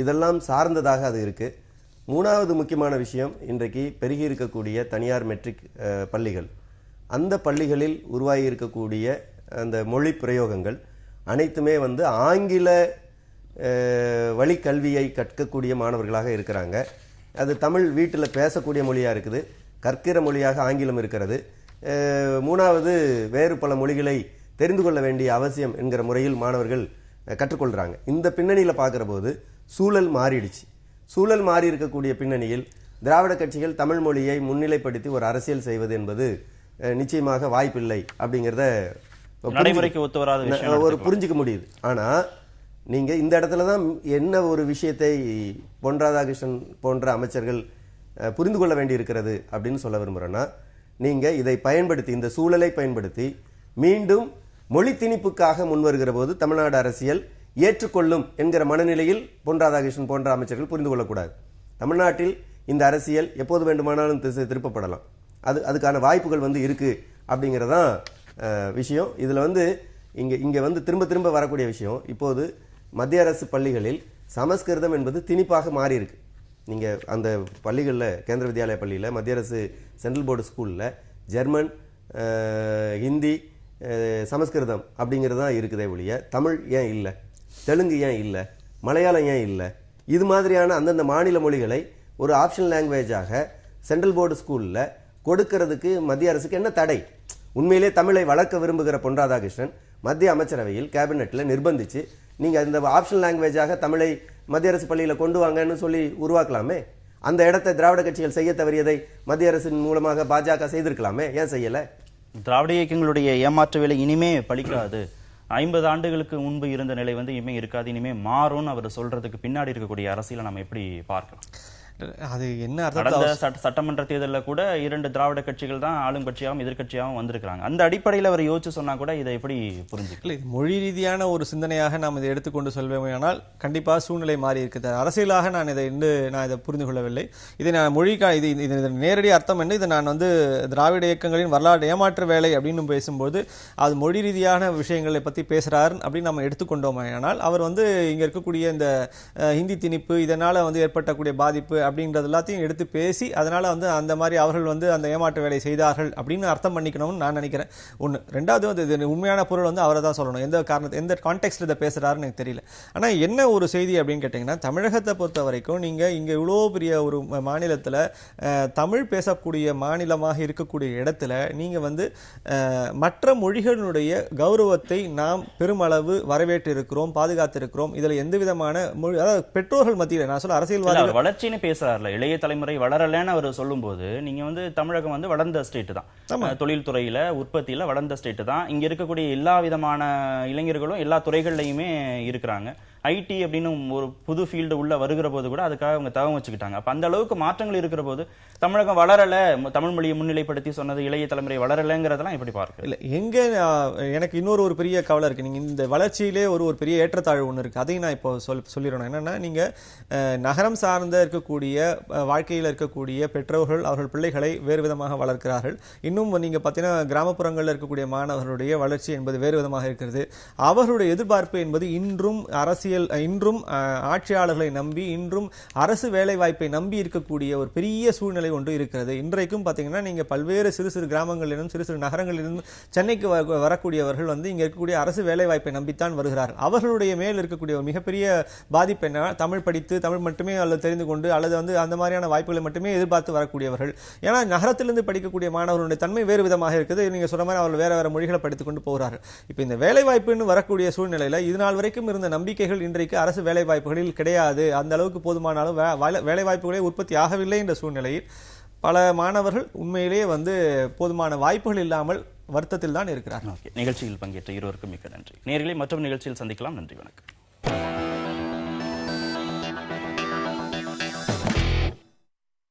இதெல்லாம் சார்ந்ததாக அது இருக்குது. மூணாவது முக்கியமான விஷயம், இன்றைக்கு பெருகி இருக்கக்கூடிய தனியார் மெட்ரிக் பள்ளிகள், அந்த பள்ளிகளில் உருவாகி இருக்கக்கூடிய அந்த மொழி பிரயோகங்கள் அனைத்துமே ஆங்கில வழிக்கல்வியை கற்கக்கூடிய மாணவர்களாக இருக்கிறாங்க. அது தமிழ் வீட்டில் பேசக்கூடிய மொழியாக இருக்குது, கற்கிற மொழியாக ஆங்கிலம் இருக்கிறது. மூணாவது, வேறு பல மொழிகளை தெரிந்து கொள்ள வேண்டிய அவசியம் என்கிற முறையில் மாணவர்கள் கற்றுக்கொள்கிறாங்க. இந்த பின்னணியில் பார்க்குற போது சூழல் மாறிடுச்சு. சூழல் மாறி இருக்கக்கூடிய பின்னணியில் திராவிட கட்சிகள் தமிழ் மொழியை முன்னிலைப்படுத்தி ஒரு அரசியல் செய்வது என்பது நிச்சயமாக வாய்ப்பில்லை அப்படிங்கிறத நடைமுறைக்கு ஒத்து வராத ஒரு புரிஞ்சுக்க முடியுது. ஆனா நீங்க இந்த இடத்துல தான் என்ன ஒரு விஷயத்தை பொன் ராதாகிருஷ்ணன் போன்ற அமைச்சர்கள் புரிந்து கொள்ள வேண்டி இருக்கிறது அப்படின்னு சொல்ல விரும்புறேன்னா, நீங்க இதை பயன்படுத்தி, இந்த சூழலை பயன்படுத்தி மீண்டும் மொழி திணிப்புக்காக முன்வருகிற போது தமிழ்நாடு அரசியல் ஏற்றுக்கொள்ளும் என்கிற மனநிலையில் பொன் ராதாகிருஷ்ணன் போன்ற அமைச்சர்கள் புரிந்து கொள்ளக்கூடாது. தமிழ்நாட்டில் இந்த அரசியல் எப்போது வேண்டுமானாலும் திருப்பப்படலாம். அதுக்கான வாய்ப்புகள் இருக்கு அப்படிங்கறதான் விஷயம். இதுல இங்க திரும்ப திரும்ப வரக்கூடிய விஷயம், இப்போது மத்திய அரசு பள்ளிகளில் சமஸ்கிருதம் என்பது திணிப்பாக மாறி இருக்கு. நீங்க அந்த பள்ளிகளில், கேந்திர வித்யாலய பள்ளியில், மத்திய அரசு சென்ட்ரல் போர்டு ஸ்கூலில் ஜெர்மன், ஹிந்தி, சமஸ்கிருதம் அப்படிங்கிறது தான் இருக்குதே ஒழிய தமிழ் ஏன் இல்லை, தெலுங்கு ஏன் இல்லை, மலையாளம் ஏன் இல்லை? இது மாதிரியான அந்தந்த மாநில மொழிகளை ஒரு ஆப்ஷனல் லாங்குவேஜாக சென்ட்ரல் போர்டு ஸ்கூலில் கொடுக்கிறதுக்கு மத்திய அரசுக்கு என்ன தடை? உண்மையிலே தமிழை வளர்க்க விரும்புகிற பொன் ராதாகிருஷ்ணன் மத்திய அமைச்சரவையில் கேபினெட்ல நிர்பந்திச்சு நீங்க இந்த ஆப்ஷனல் லாங்குவேஜாக தமிழை மத்திய அரசு பள்ளியில கொண்டு வாங்கன்னு சொல்லி உருவாக்கலாமே. அந்த இடத்தை திராவிட கட்சிகள் செய்ய தவறியதை மத்திய அரசின் மூலமாக பாஜக செய்திருக்கலாமே, ஏன் செய்யல? திராவிட இயக்கங்களுடைய ஏமாற்று வேலை இனிமே பலிக்காது, 50 ஆண்டுகளுக்கு முன்பு இருந்த நிலை இனிமே இருக்காது, இனிமே மாறும்னு அவர் சொல்றதுக்கு பின்னாடி இருக்கக்கூடிய அரசியலை நம்ம எப்படி பார்க்கலாம்? அது என்ன அர்த்தம்? சட்டமன்ற தேர்தலில் கூட 2 திராவிட கட்சிகள் தான் ஆளும் கட்சியாகவும் எதிர்கட்சியாகவும் வந்திருக்காங்க. அந்த அடிப்படையில் அவர் யோசிச்சு சொன்னா கூட இதை எப்படி புரிஞ்சுக்கல? மொழி ரீதியான ஒரு சிந்தனையாக நாம் இதை எடுத்துக்கொண்டு சொல்வேனால் கண்டிப்பாக சூழ்நிலை மாறி இருக்குது. அரசியலாக நான் இதை புரிந்து கொள்ளவில்லை. இதை நான் இது நேரடி அர்த்தம் என்ன, இதை நான் திராவிட இயக்கங்களின் வரலாறு ஏமாற்று வேலை அப்படின்னு பேசும்போது அது மொழி ரீதியான விஷயங்களை பற்றி பேசுறாரு அப்படின்னு நம்ம எடுத்துக்கொண்டோமானால், அவர் இங்க இருக்கக்கூடிய இந்த ஹிந்தி திணிப்பு, இதனால ஏற்பட்டக்கூடிய பாதிப்பு அப்படின்றது எல்லாத்தையும் எடுத்து பேசி அதனால அந்த மாதிரி அவர்கள் அந்த ஏமாற்று வேலை செய்தார்கள் அப்படின்னு அர்த்தம் பண்ணிக்கணும்னு நான் நினைக்கிறேன். ஒன்று. ரெண்டாவது, உண்மையான பொருள் அவரை தான் சொல்லணும். எந்த கான்டெக்ட்ல இதை பேசுறாருன்னு எனக்கு தெரியல. ஆனா என்ன ஒரு செய்தி அப்படின்னு கேட்டீங்கன்னா, தமிழகத்தை பொறுத்த வரைக்கும் நீங்க இங்க இவ்வளோ பெரிய ஒரு மாநிலத்துல தமிழ் பேசக்கூடிய மாநிலமாக இருக்கக்கூடிய இடத்துல நீங்க மற்ற மொழிகளுடைய கௌரவத்தை நாம் பெருமளவு வரவேற்று இருக்கிறோம், பாதுகாத்து இருக்கிறோம். இதுல எந்த விதமான அதாவது பெற்றோர்கள் மத்தியில், நான் சொல்ல அரசியல்வாதி வளர்ச்சின்னு பேசுறாருல, இளைய தலைமுறை வளரலன்னு அவர் சொல்லும் போது, நீங்க தமிழகம் வளர்ந்த ஸ்டேட் தான், தொழில்துறையில உற்பத்தியில வளர்ந்த ஸ்டேட் தான். இங்க இருக்கக்கூடிய எல்லா விதமான இளைஞர்களும் எல்லா துறைகள்லயுமே இருக்கிறாங்க. ஐடி அப்படின்னு ஒரு புது ஃபீல்டு உள்ள வருகிற போது கூட அதுக்காக அவங்க தவம் வச்சுக்கிட்டாங்க. அப்ப அந்த அளவுக்கு மாற்றங்கள் இருக்கிற போது தமிழகம் வளரல, தமிழ் மொழியை முன்னிலைப்படுத்தி சொன்னது இளைய தலைமுறை வளரலங்கிறதெல்லாம் எப்படி பார்க்க? இல்ல, எங்க எனக்கு இன்னொரு ஒரு பெரிய கவலை இருக்கு. நீங்க இந்த வளர்ச்சியிலே ஒரு பெரிய ஏற்றத்தாழ்வு ஒன்று இருக்கு. அதையும் நான் இப்போ சொல்லிடணும். என்னன்னா, நீங்க நகரம் சார்ந்த இருக்கக்கூடிய வாழ்க்கையில் இருக்கக்கூடிய பெற்றோர்கள் அவர்கள் பிள்ளைகளை வேறு விதமாக வளர்க்கிறார்கள். இன்னும் நீங்க பார்த்தீங்கன்னா கிராமப்புறங்களில் இருக்கக்கூடிய மாணவர்களுடைய வளர்ச்சி என்பது வேறு விதமாக இருக்கிறது. அவர்களுடைய எதிர்பார்ப்பு என்பது இன்றும் இன்றும் ஆட்சியாளர்களை நம்பி, இன்றும் அரசு வேலை வாய்ப்பை நம்பி இருக்கக்கூடிய ஒரு பெரிய சூழ்நிலை ஒன்று இருக்கிறது. இன்றைக்கும் பார்த்தீங்கன்னா நீங்க பல்வேறு சிறு சிறு கிராமங்களிலும் சிறு சிறு நகரங்களிலும் சென்னைக்கு வரக்கூடியவர்கள் இங்க இருக்கக்கூடிய அரசு வேலை வாய்ப்பை நம்பித்தான் வருகிறார்கள். அவர்களுடைய மேல் இருக்கக்கூடிய ஒரு மிகப்பெரிய பாதிப்பு என்ன, தமிழ் படித்து தமிழ் மட்டுமே அல்லது தெரிந்து கொண்டு அல்லது அந்த மாதிரியான வாய்ப்புகளை மட்டுமே எதிர்பார்த்து வரக்கூடியவர்கள். ஏன்னா நகரத்திலிருந்து படிக்கக்கூடிய மாணவர்களுடைய தன்மை வேறு விதமாக இருக்குது. நீங்க சொன்ன மாதிரி அவர்கள் வேற வேற மொழிகளை படித்துக் கொண்டு போகிறார்கள். இப்ப இந்த வேலை வாய்ப்புன்னு வரக்கூடிய சூழ்நிலையில இது நாள் வரைக்கும் இருந்த நம்பிக்கைகள் இன்றைக்கு அரசு வேலை வாய்ப்புகளில் கிடையாது. அந்த அளவுக்கு போதுமான அளவு வேலை வாய்ப்புகளே உற்பத்தி ஆகவில்லை என்ற சூழ்நிலையில் பல மாணவர்கள் உண்மையிலேயே போதுமான வாய்ப்புகள் இல்லாமல் வருத்தத்தில் தான் இருக்கிறார். நிகழ்ச்சியில் பங்கேற்ற இருவருக்கும் மிக்க நன்றி. நேயர்களே, மற்றொரு நிகழ்ச்சியில் சந்திக்கலாம். நன்றி, வணக்கம்.